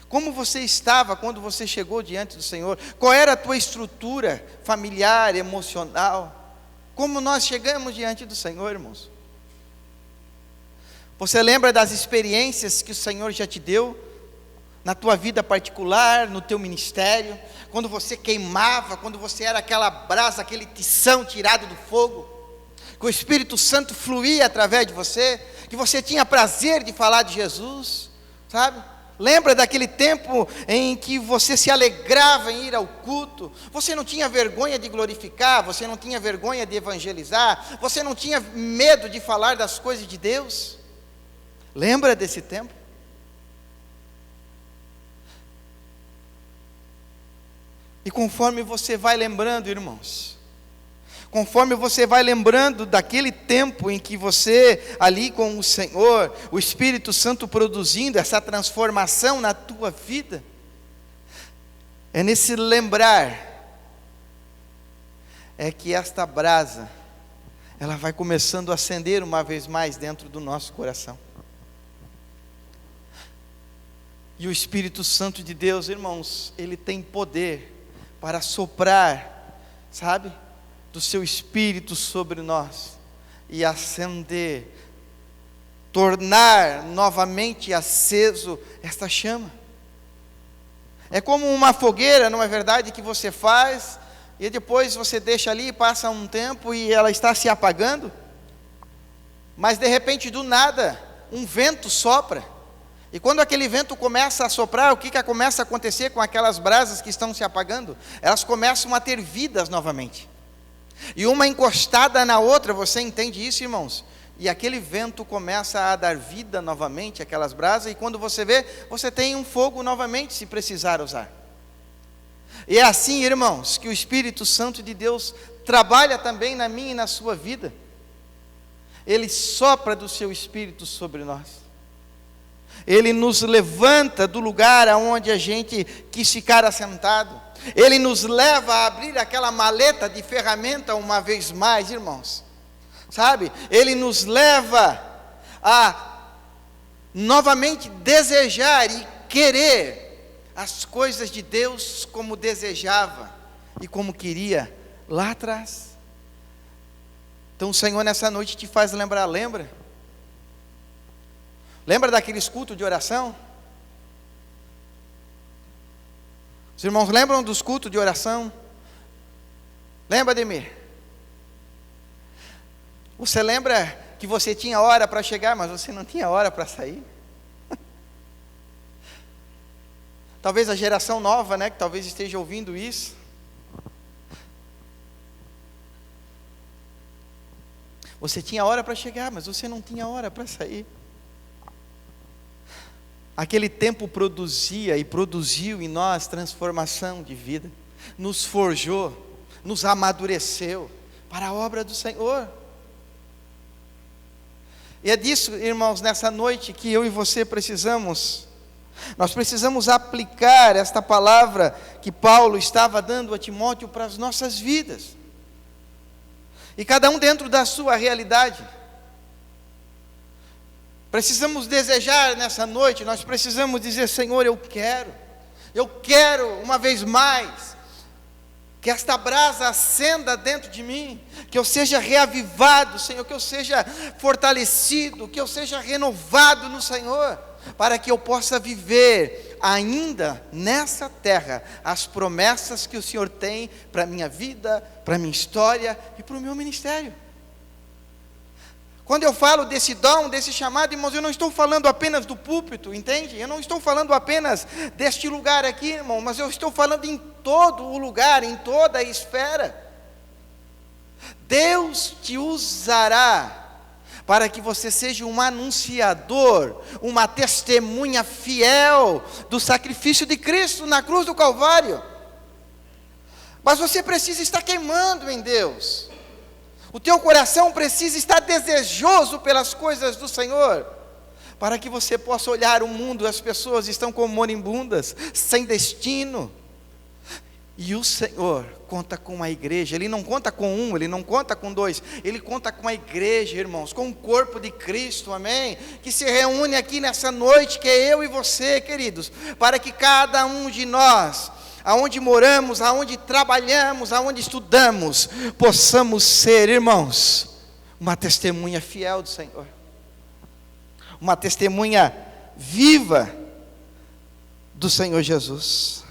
como você estava quando você chegou diante do Senhor? Qual era a tua estrutura familiar, emocional? Como nós chegamos diante do Senhor, irmãos? Você lembra das experiências que o Senhor já te deu? Na tua vida particular, no teu ministério? Quando você queimava, quando você era aquela brasa, aquele tição tirado do fogo? Que o Espírito Santo fluía através de você? Que você tinha prazer de falar de Jesus? Sabe? Lembra daquele tempo em que você se alegrava em ir ao culto? Você não tinha vergonha de glorificar? Você não tinha vergonha de evangelizar? Você não tinha medo de falar das coisas de Deus? Lembra desse tempo? E conforme você vai lembrando, irmãos, conforme você vai lembrando daquele tempo em que você, ali com o Senhor, o Espírito Santo produzindo essa transformação na tua vida, é nesse lembrar, é que esta brasa, ela vai começando a acender uma vez mais dentro do nosso coração. E o Espírito Santo de Deus, irmãos, ele tem poder para soprar, sabe, do seu Espírito sobre nós e acender, tornar novamente aceso esta chama. É como uma fogueira, não é verdade, que você faz e depois você deixa ali, passa um tempo e ela está se apagando, mas de repente do nada um vento sopra. E quando aquele vento começa a soprar, o que começa a acontecer com aquelas brasas que estão se apagando? Elas começam a ter vidas novamente. E uma encostada na outra, você entende isso, irmãos? E aquele vento começa a dar vida novamente àquelas brasas, e quando você vê, você tem um fogo novamente, se precisar usar. E é assim, irmãos, que o Espírito Santo de Deus trabalha também na minha e na sua vida. Ele sopra do seu Espírito sobre nós. Ele nos levanta do lugar aonde a gente quis ficar assentado. Ele nos leva a abrir aquela maleta de ferramenta uma vez mais, irmãos. Sabe? Ele nos leva a novamente desejar e querer as coisas de Deus como desejava e como queria lá atrás. Então o Senhor nessa noite te faz lembrar, lembra daqueles cultos de oração? Os irmãos lembram dos cultos de oração? Lembra, Ademir? Você lembra que você tinha hora para chegar, mas você não tinha hora para sair? Talvez a geração nova, né, que talvez esteja ouvindo isso. Você tinha hora para chegar, mas você não tinha hora para sair. Aquele tempo produzia e produziu em nós transformação de vida, nos forjou, nos amadureceu para a obra do Senhor. E é disso, irmãos, nessa noite que eu e você nós precisamos aplicar esta palavra que Paulo estava dando a Timóteo para as nossas vidas, e cada um dentro da sua realidade. Precisamos desejar nessa noite, nós precisamos dizer: Senhor, eu quero uma vez mais, que esta brasa acenda dentro de mim, que eu seja reavivado, Senhor, que eu seja fortalecido, que eu seja renovado no Senhor, para que eu possa viver ainda nessa terra as promessas que o Senhor tem para a minha vida, para a minha história e para o meu ministério. Quando eu falo desse dom, desse chamado, irmãos, eu não estou falando apenas do púlpito, entende? Eu não estou falando apenas deste lugar aqui, irmão, mas eu estou falando em todo o lugar, em toda a esfera. Deus te usará para que você seja um anunciador, uma testemunha fiel do sacrifício de Cristo na cruz do Calvário. Mas você precisa estar queimando em Deus. O teu coração precisa estar desejoso pelas coisas do Senhor, para que você possa olhar o mundo, as pessoas estão como moribundas, sem destino. E o Senhor conta com a igreja. Ele não conta com um, Ele não conta com dois, Ele conta com a igreja, irmãos, com o corpo de Cristo, amém? Que se reúne aqui nessa noite, que é eu e você, queridos, para que cada um de nós, aonde moramos, aonde trabalhamos, aonde estudamos, possamos ser, irmãos, uma testemunha fiel do Senhor, uma testemunha viva do Senhor Jesus.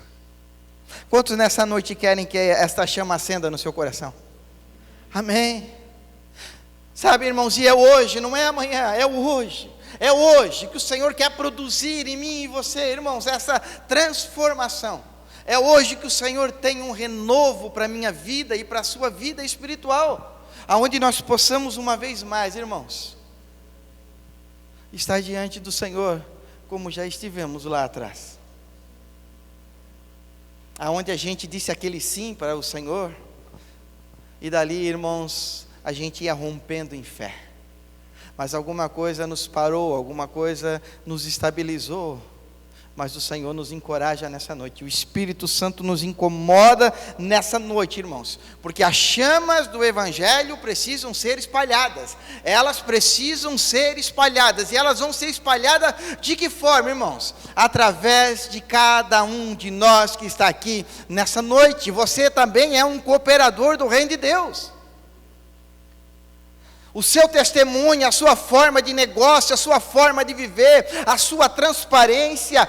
Quantos nessa noite querem que esta chama acenda no seu coração? Amém. Sabe, irmãos, e é hoje, não é amanhã, é hoje. É hoje que o Senhor quer produzir em mim e você, irmãos, essa transformação. É hoje que o Senhor tem um renovo para a minha vida e para a sua vida espiritual, aonde nós possamos uma vez mais, irmãos, estar diante do Senhor, como já estivemos lá atrás, aonde a gente disse aquele sim para o Senhor, e dali, irmãos, a gente ia rompendo em fé, mas alguma coisa nos parou, alguma coisa nos estabilizou. Mas o Senhor nos encoraja nessa noite, o Espírito Santo nos incomoda nessa noite, irmãos, porque as chamas do Evangelho precisam ser espalhadas, elas precisam ser espalhadas, e elas vão ser espalhadas de que forma, irmãos? Através de cada um de nós que está aqui nessa noite. Você também é um cooperador do reino de Deus. O seu testemunho, a sua forma de negócio, a sua forma de viver, a sua transparência,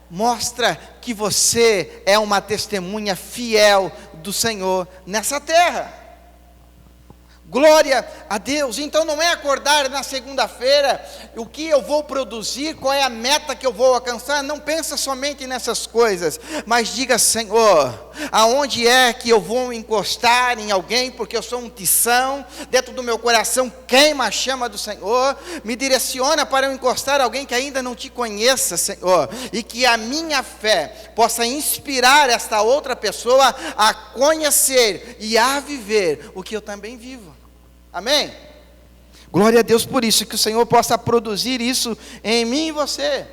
mostra que você é uma testemunha fiel do Senhor nessa terra. Glória a Deus. Então não é acordar na segunda-feira, o que eu vou produzir, qual é a meta que eu vou alcançar. Não pensa somente nessas coisas, mas diga: Senhor, aonde é que eu vou encostar em alguém, porque eu sou um tição, dentro do meu coração queima a chama do Senhor, me direciona para eu encostar alguém que ainda não te conheça, Senhor, e que a minha fé possa inspirar esta outra pessoa a conhecer e a viver o que eu também vivo. Amém? Glória a Deus por isso, que o Senhor possa produzir isso em mim e você.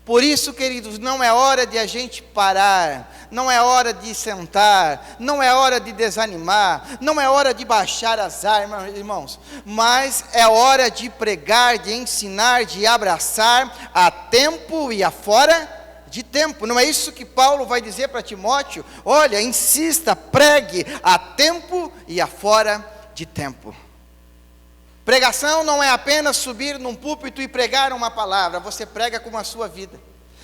Por isso, queridos, não é hora de a gente parar, não é hora de sentar, não é hora de desanimar, não é hora de baixar as armas, irmãos, mas é hora de pregar, de ensinar, de abraçar a tempo e a fora de tempo. Não é isso que Paulo vai dizer para Timóteo? Olha, insista, pregue a tempo e a fora de tempo. Pregação não é apenas subir num púlpito e pregar uma palavra, você prega com a sua vida.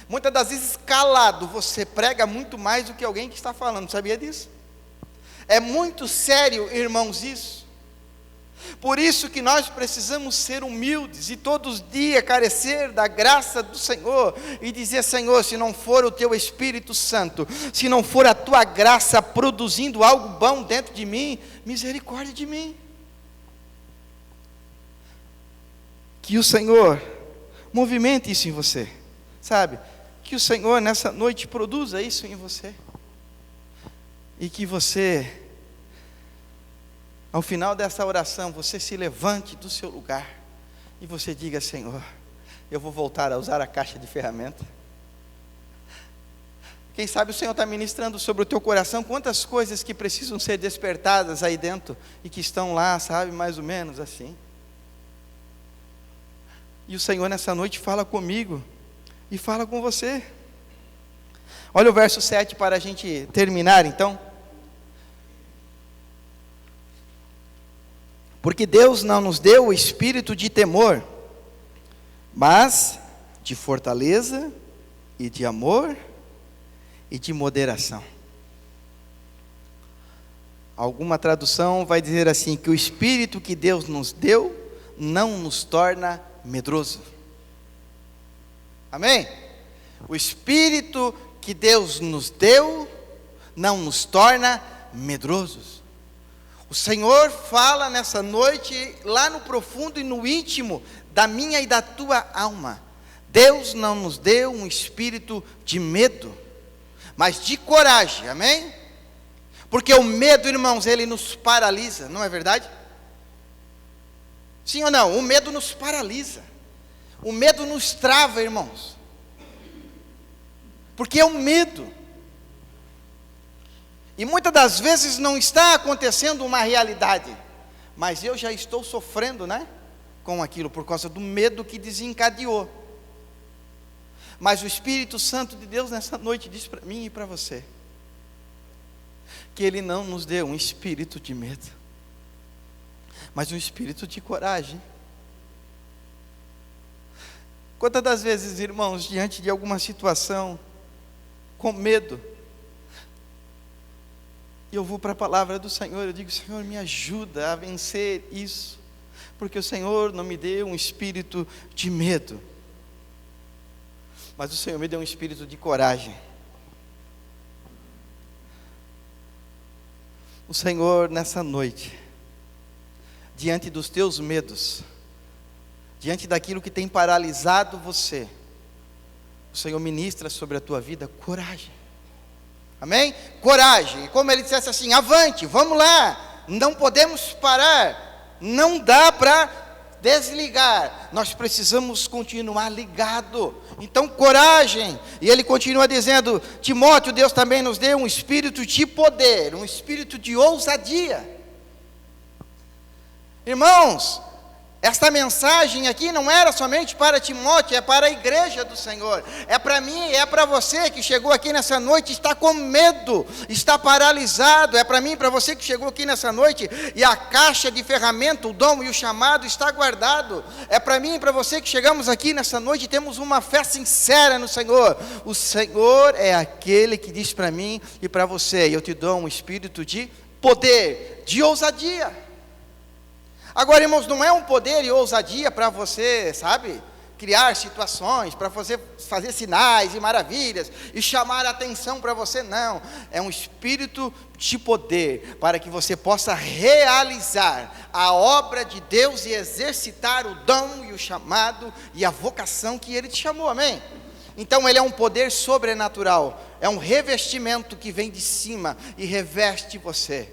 Muitas das vezes calado, você prega muito mais do que alguém que está falando, sabia disso? É muito sério, irmãos, isso. Por isso que nós precisamos ser humildes e todos os dias carecer da graça do Senhor e dizer: Senhor, se não for o teu Espírito Santo, se não for a tua graça produzindo algo bom dentro de mim, misericórdia de mim. Que o Senhor movimente isso em você, sabe? Que o Senhor nessa noite produza isso em você. E que você, ao final dessa oração, você se levante do seu lugar e você diga: Senhor, eu vou voltar a usar a caixa de ferramenta. Quem sabe o Senhor está ministrando sobre o teu coração quantas coisas que precisam ser despertadas aí dentro e que estão lá, sabe, mais ou menos assim. E o Senhor nessa noite fala comigo e fala com você. Olha o verso 7 para a gente terminar então. Porque Deus não nos deu o espírito de temor, mas de fortaleza e de amor e de moderação. Alguma tradução vai dizer assim, que o espírito que Deus nos deu não nos torna medroso. Amém? O Espírito que Deus nos deu não nos torna medrosos. O Senhor fala nessa noite, lá no profundo e no íntimo da minha e da tua alma. Deus não nos deu um espírito de medo, mas de coragem, amém? Porque o medo, irmãos, ele nos paralisa, não é verdade? Sim ou não? O medo nos paralisa. O medo nos trava, irmãos. Porque é o medo. E muitas das vezes não está acontecendo uma realidade, mas eu já estou sofrendo, né? Com aquilo, por causa do medo que desencadeou. Mas o Espírito Santo de Deus nessa noite diz para mim e para você, que Ele não nos deu um espírito de medo, mas um espírito de coragem. Quantas das vezes, irmãos, diante de alguma situação, com medo, e eu vou para a palavra do Senhor, eu digo: Senhor, me ajuda a vencer isso, porque o Senhor não me deu um espírito de medo, mas o Senhor me deu um espírito de coragem. O Senhor, nessa noite, diante dos teus medos, diante daquilo que tem paralisado você, o Senhor ministra sobre a tua vida coragem. Amém? Coragem. E como ele dissesse assim: avante, vamos lá, não podemos parar, não dá para desligar, nós precisamos continuar ligado. Então coragem. E ele continua dizendo: Timóteo, Deus também nos deu um espírito de poder, um espírito de ousadia. Irmãos, esta mensagem aqui não era somente para Timóteo, é para a igreja do Senhor, é para mim, é para você que chegou aqui nessa noite, está com medo, está paralisado, é para mim e para você que chegou aqui nessa noite, e a caixa de ferramenta, o dom e o chamado está guardado, é para mim e para você que chegamos aqui nessa noite e temos uma fé sincera no Senhor. O Senhor é aquele que diz para mim e para você: eu te dou um espírito de poder, de ousadia. Agora, irmãos, não é um poder e ousadia para você, sabe, criar situações, para fazer sinais e maravilhas, e chamar a atenção para você, não. É um espírito de poder, para que você possa realizar a obra de Deus e exercitar o dom e o chamado e a vocação que Ele te chamou, amém? Então ele é um poder sobrenatural, é um revestimento que vem de cima e reveste você.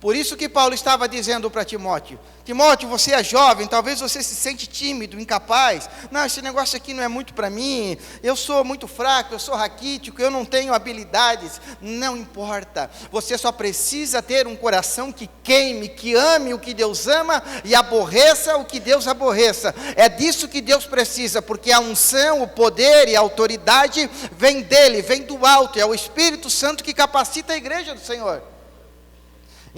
Por isso que Paulo estava dizendo para Timóteo: Timóteo, você é jovem, talvez você se sente tímido, incapaz. Não, esse negócio aqui não é muito para mim, eu sou muito fraco, eu sou raquítico, eu não tenho habilidades. Não importa, você só precisa ter um coração que queime, que ame o que Deus ama e aborreça o que Deus aborreça. É disso que Deus precisa, porque a unção, o poder e a autoridade vem dele, vem do alto, é o Espírito Santo que capacita a igreja do Senhor.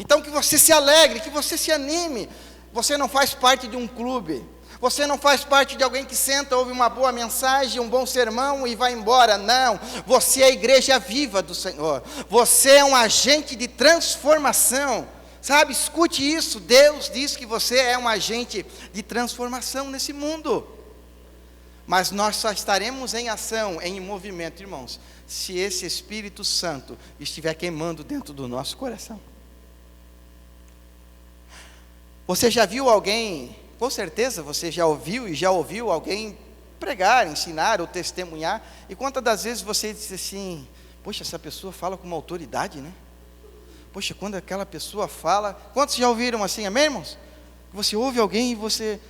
Então que você se alegre, que você se anime. Você não faz parte de um clube, você não faz parte de alguém que senta, ouve uma boa mensagem, um bom sermão e vai embora. Não, você é a igreja viva do Senhor, você é um agente de transformação, sabe? Escute isso, Deus diz que você é um agente de transformação nesse mundo. Mas nós só estaremos em ação, em movimento, irmãos, se esse Espírito Santo estiver queimando dentro do nosso coração. Você já viu alguém, com certeza você já ouviu e já ouviu alguém pregar, ensinar ou testemunhar, e quantas das vezes você diz assim: poxa, essa pessoa fala com uma autoridade, né? Poxa, quando aquela pessoa fala, quantos já ouviram assim, amém, irmãos? Você ouve alguém e você,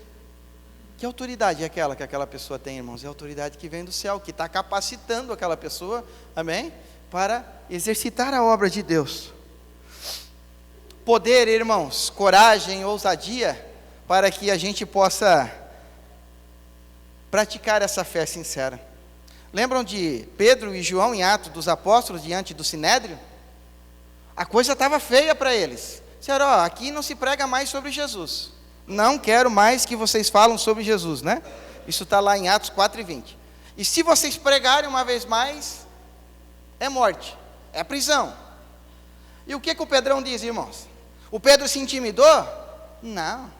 que autoridade é aquela que aquela pessoa tem, irmãos? É a autoridade que vem do céu, que está capacitando aquela pessoa, amém? Para exercitar a obra de Deus. Poder, irmãos, coragem, ousadia, para que a gente possa praticar essa fé sincera. Lembram de Pedro e João em Atos dos Apóstolos, diante do Sinédrio? A coisa estava feia para eles. Disseram: ó, aqui não se prega mais sobre Jesus. Não quero mais que vocês falem sobre Jesus, né? Isso está lá em Atos 4:20. E se vocês pregarem uma vez mais, é morte, é prisão. E o que o Pedrão diz, irmãos? O Pedro se intimidou? Não.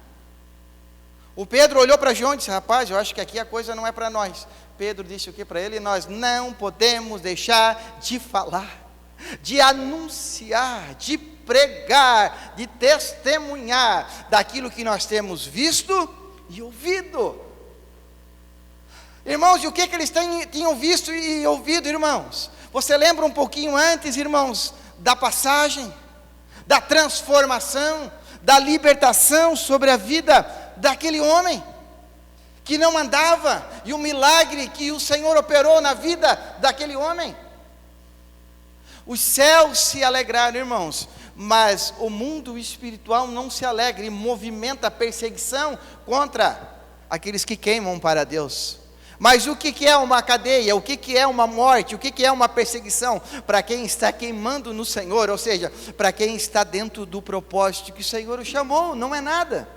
O Pedro olhou para João e disse: rapaz, eu acho que aqui a coisa não é para nós. Pedro disse o que para ele? Nós não podemos deixar de falar, de anunciar, de pregar, de testemunhar daquilo que nós temos visto e ouvido. Irmãos, e o que eles tinham visto e ouvido, irmãos? Você lembra um pouquinho antes, irmãos, da passagem, da transformação, da libertação sobre a vida daquele homem que não andava, e o milagre que o Senhor operou na vida daquele homem? Os céus se alegraram, irmãos, mas o mundo espiritual não se alegra e movimenta a perseguição contra aqueles que queimam para Deus. Mas o que é uma cadeia? O que é uma morte? O que é uma perseguição? Para quem está queimando no Senhor, ou seja, para quem está dentro do propósito que o Senhor o chamou, não é nada.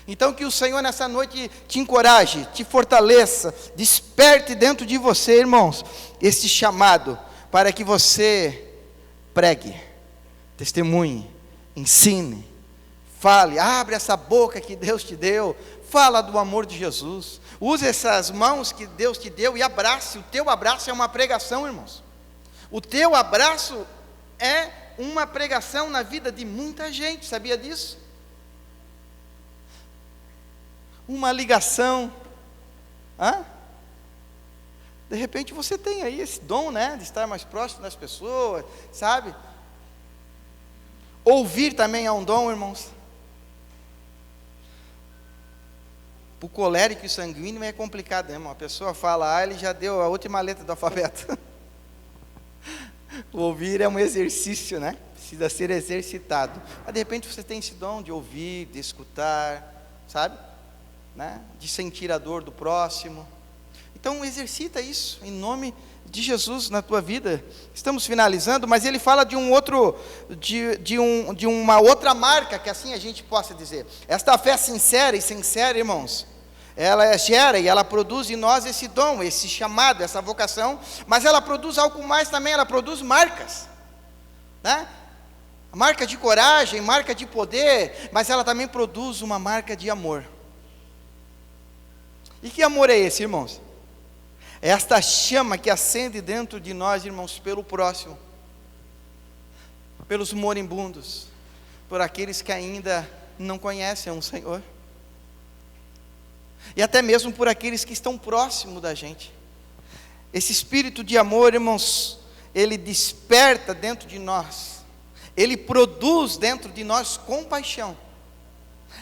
Então que o Senhor nessa noite te encoraje, te fortaleça, desperte dentro de você, irmãos, esse chamado, para que você pregue, testemunhe, ensine, fale, abre essa boca que Deus te deu, fala do amor de Jesus, use essas mãos que Deus te deu e abrace. O teu abraço é uma pregação, irmãos. O teu abraço é uma pregação na vida de muita gente, sabia disso? Uma ligação, de repente você tem aí esse dom, né, de estar mais próximo das pessoas, sabe? Ouvir também é um dom, irmãos. O colérico e sanguíneo é complicado, né, irmão? A pessoa fala, ele já deu a última letra do alfabeto. O ouvir é um exercício, né? Precisa ser exercitado. Mas de repente você tem esse dom de ouvir, de escutar, sabe? Né? De sentir a dor do próximo. Então exercita isso em nome de Jesus na tua vida. Estamos finalizando, mas ele fala de uma outra marca, que assim a gente possa dizer. Esta fé sincera, irmãos, ela gera e ela produz em nós esse dom, esse chamado, essa vocação, mas ela produz algo mais também, ela produz marcas, né? Marca de coragem, marca de poder, mas ela também produz uma marca de amor. E que amor é esse, irmãos? É esta chama que acende dentro de nós, irmãos, pelo próximo, pelos moribundos, por aqueles que ainda não conhecem o Senhor, e até mesmo por aqueles que estão próximos da gente. Esse espírito de amor, irmãos, ele desperta dentro de nós, ele produz dentro de nós compaixão.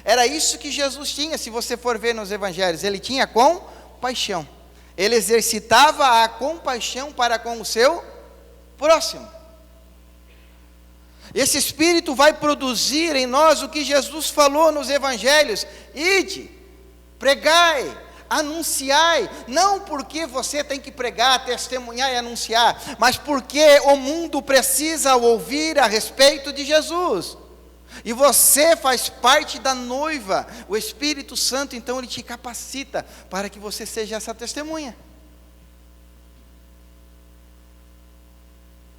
Era isso que Jesus tinha, se você for ver nos evangelhos, ele tinha compaixão, ele exercitava a compaixão para com o seu próximo. Esse Espírito vai produzir em nós o que Jesus falou nos evangelhos: ide, pregai, anunciai, não porque você tem que pregar, testemunhar e anunciar, mas porque o mundo precisa ouvir a respeito de Jesus. E você faz parte da noiva. O Espírito Santo, então, ele te capacita para que você seja essa testemunha.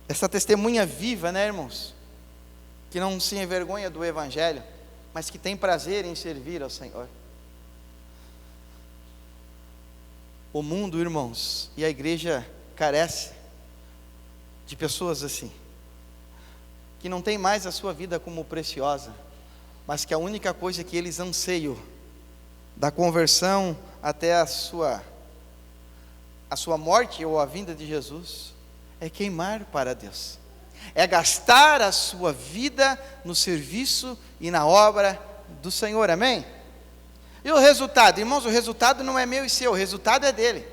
Essa testemunha viva, né, irmãos? Que não se envergonha do Evangelho, mas que tem prazer em servir ao Senhor. O mundo, irmãos, e a igreja carece de pessoas assim, que não tem mais a sua vida como preciosa, mas que a única coisa que eles anseiam, da conversão até a sua morte ou a vinda de Jesus, é queimar para Deus, é gastar a sua vida no serviço e na obra do Senhor, amém? E o resultado, irmãos, o resultado não é meu e seu, o resultado é dele.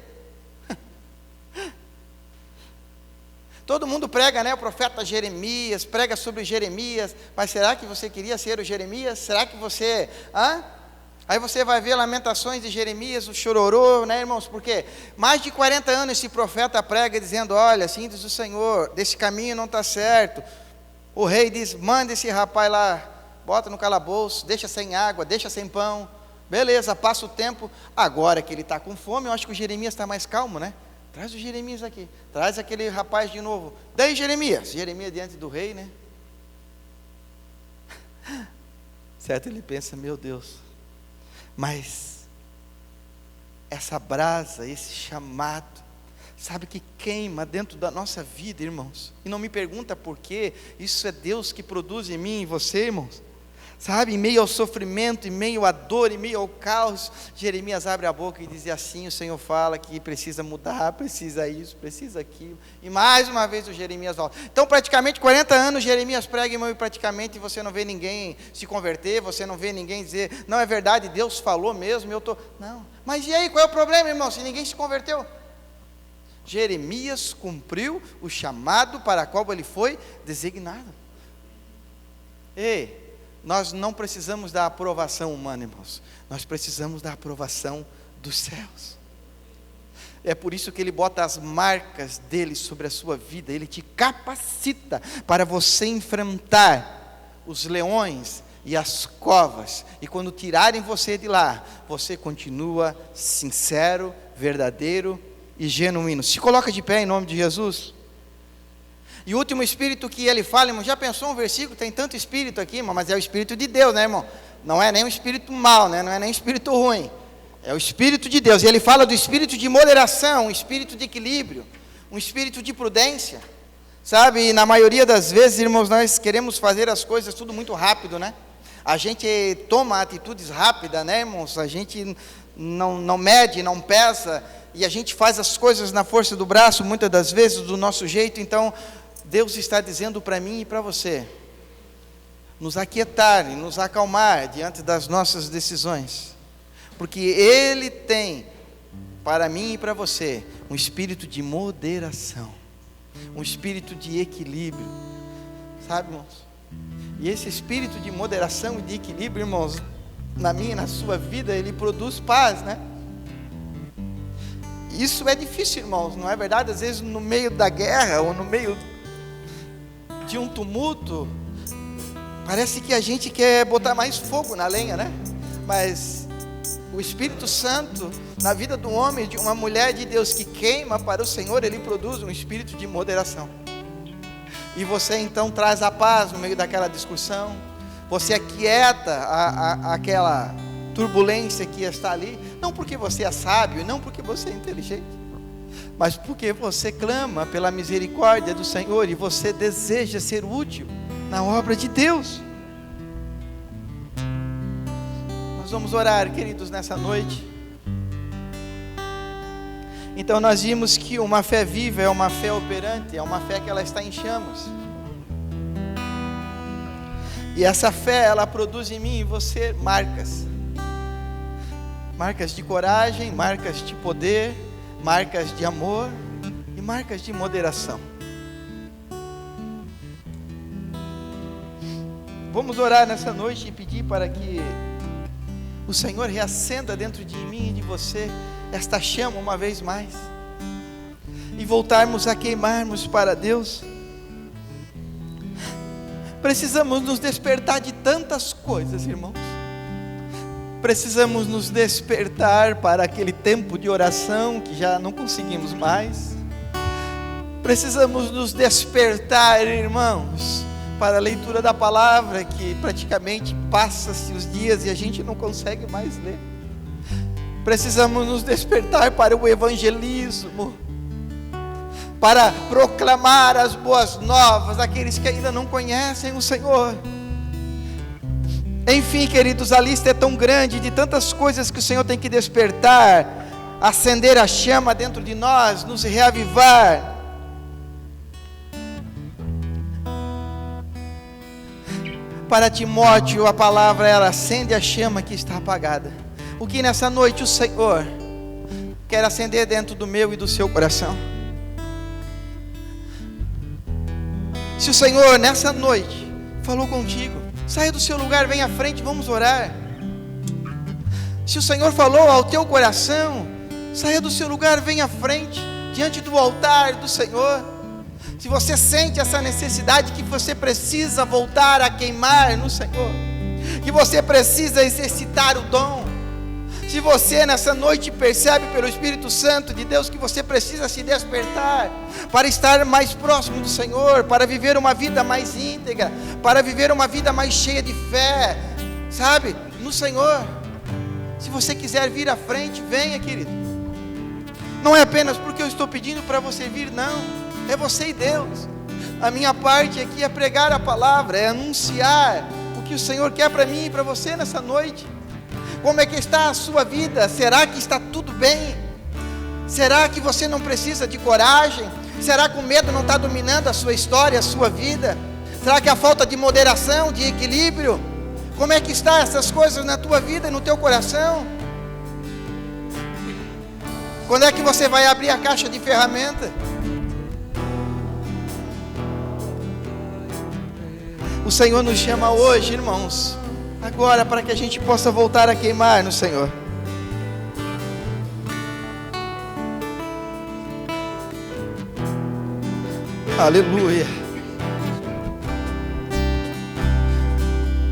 Todo mundo prega, né? O profeta Jeremias, prega sobre Jeremias, mas será que você queria ser o Jeremias? Será que você, Aí você vai ver Lamentações de Jeremias, o chororô, né, irmãos? Porque mais de 40 anos esse profeta prega dizendo: olha, assim diz o Senhor, desse caminho não está certo. O rei diz: manda esse rapaz lá, bota no calabouço, deixa sem água, deixa sem pão. Beleza, passa o tempo, agora que ele está com fome, eu acho que o Jeremias está mais calmo, né? Traz o Jeremias aqui, traz aquele rapaz de novo. Daí Jeremias diante do rei, né? Certo, ele pensa: meu Deus, Mas essa brasa, esse chamado, sabe, que queima dentro da nossa vida, irmãos. E não me pergunta por quê, isso é Deus que produz em mim e em você, irmãos. Sabe, em meio ao sofrimento, em meio à dor, em meio ao caos, Jeremias abre a boca e diz assim: o Senhor fala que precisa mudar, precisa isso, precisa aquilo. E mais uma vez o Jeremias volta. Então praticamente 40 anos Jeremias prega, irmão, e praticamente você não vê ninguém se converter, você não vê ninguém dizer: não, é verdade, Deus falou mesmo, eu estou... Não, mas e aí, qual é o problema, irmão, se ninguém se converteu? Jeremias cumpriu o chamado para qual ele foi designado. Ei, nós não precisamos da aprovação humana, irmãos. Nós precisamos da aprovação dos céus. É por isso que Ele bota as marcas dEle sobre a sua vida. Ele te capacita para você enfrentar os leões e as covas. E quando tirarem você de lá, você continua sincero, verdadeiro e genuíno. Se coloca de pé em nome de Jesus. E o último espírito que ele fala, irmão, já pensou um versículo, tem tanto espírito aqui, irmão, mas é o espírito de Deus, né, irmão? Não é nem um espírito mau, né? Não é nem um espírito ruim, é o espírito de Deus. E ele fala do espírito de moderação, um espírito de equilíbrio, um espírito de prudência, sabe? E na maioria das vezes, irmãos, nós queremos fazer as coisas tudo muito rápido, né? A gente toma atitudes rápidas, né, irmãos? A gente não mede, não pesa, e a gente faz as coisas na força do braço, muitas das vezes do nosso jeito. Então Deus está dizendo para mim e para você, nos aquietar e nos acalmar diante das nossas decisões, porque Ele tem para mim e para você um espírito de moderação, um espírito de equilíbrio, sabe, irmãos? E esse espírito de moderação e de equilíbrio, irmãos, na minha e na sua vida, ele produz paz, né? Isso é difícil, irmãos, não é verdade? Às vezes no meio da guerra ou no meio de um tumulto, parece que a gente quer botar mais fogo na lenha, né? Mas o Espírito Santo, na vida do homem, de uma mulher de Deus que queima para o Senhor, ele produz um espírito de moderação. E você então traz a paz no meio daquela discussão, você aquieta aquela turbulência que está ali, não porque você é sábio, não porque você é inteligente, mas porque você clama pela misericórdia do Senhor e você deseja ser útil na obra de Deus. Nós vamos orar, queridos, nessa noite. Então nós vimos que uma fé viva é uma fé operante, é uma fé que ela está em chamas. E essa fé, ela produz em mim e você marcas. Marcas de coragem, marcas de poder, marcas de amor e marcas de moderação. Vamos orar nessa noite e pedir para que o Senhor reacenda dentro de mim e de você esta chama uma vez mais, e voltarmos a queimarmos para Deus. Precisamos nos despertar de tantas coisas, irmãos. Precisamos nos despertar para aquele tempo de oração que já não conseguimos mais. Precisamos nos despertar, irmãos, para a leitura da palavra, que praticamente passa-se os dias e a gente não consegue mais ler. Precisamos nos despertar para o evangelismo, para proclamar as boas novas àqueles que ainda não conhecem o Senhor. Enfim, queridos, a lista é tão grande de tantas coisas que o Senhor tem que despertar, acender a chama dentro de nós, nos reavivar. Para Timóteo, a palavra ela acende a chama que está apagada. O que nessa noite o Senhor quer acender dentro do meu e do seu coração? Se o Senhor nessa noite falou contigo, saia do seu lugar, vem à frente, vamos orar. Se o Senhor falou ao teu coração, saia do seu lugar, vem à frente, diante do altar do Senhor. Se você sente essa necessidade, que você precisa voltar a queimar no Senhor, que você precisa exercitar o dom, se você nessa noite percebe pelo Espírito Santo de Deus que você precisa se despertar para estar mais próximo do Senhor, para viver uma vida mais íntegra, para viver uma vida mais cheia de fé, sabe, no Senhor. Se você quiser vir à frente, venha, querido. Não é apenas porque eu estou pedindo para você vir, não. É você e Deus. A minha parte aqui é pregar a palavra, é anunciar o que o Senhor quer para mim e para você nessa noite. Como é que está a sua vida? Será que está tudo bem? Será que você não precisa de coragem? Será que o medo não está dominando a sua história, a sua vida? Será que a falta de moderação, de equilíbrio? Como é que estão essas coisas na tua vida e no teu coração? Quando é que você vai abrir a caixa de ferramenta? O Senhor nos chama hoje, irmãos, agora, para que a gente possa voltar a queimar no Senhor. Aleluia.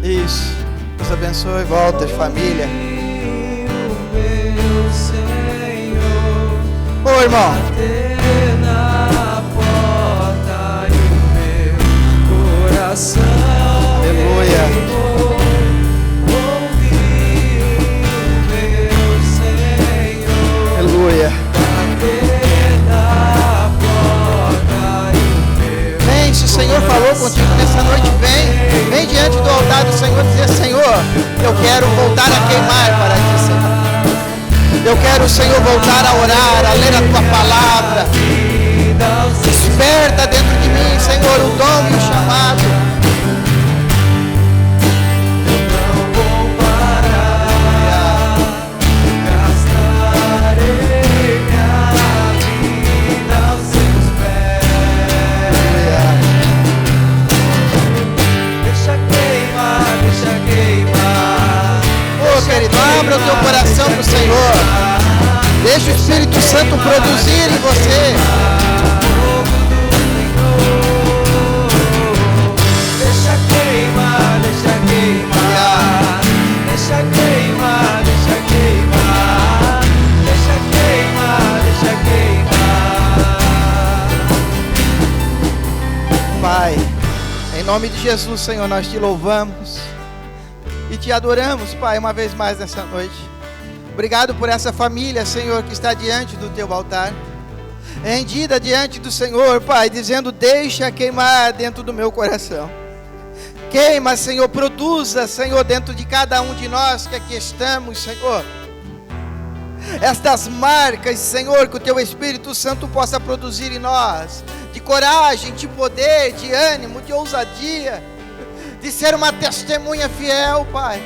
Isso. Deus abençoe, Walter, família. Ô, irmão. Aleluia. Aleluia. Vem, se o Senhor falou contigo nessa noite, vem diante do altar do Senhor e dizer: Senhor, eu quero voltar a queimar para ti, Senhor. Eu quero, Senhor, voltar a orar, a ler a tua palavra. Desperta dentro de mim, Senhor, o dom e o chamado. Abra o teu coração para o Senhor. Deixa o Espírito Santo produzir em você. Deixa queimar, deixa queimar. Deixa queimar, deixa queimar. Deixa queimar, deixa queimar. Pai, em nome de Jesus, Senhor, nós te louvamos e te adoramos, Pai, uma vez mais nessa noite. Obrigado por essa família, Senhor, que está diante do teu altar, rendida diante do Senhor, Pai, dizendo: deixa queimar dentro do meu coração. Queima, Senhor, produza, Senhor, dentro de cada um de nós que aqui estamos, Senhor, estas marcas, Senhor, que o teu Espírito Santo possa produzir em nós, de coragem, de poder, de ânimo, de ousadia, de ser uma testemunha fiel, Pai.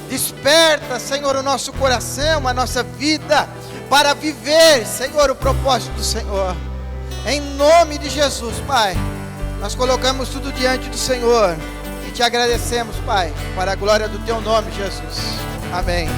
Desperta, Senhor, o nosso coração, a nossa vida, para viver, Senhor, o propósito do Senhor. Em nome de Jesus, Pai, nós colocamos tudo diante do Senhor e te agradecemos, Pai, para a glória do teu nome, Jesus. Amém.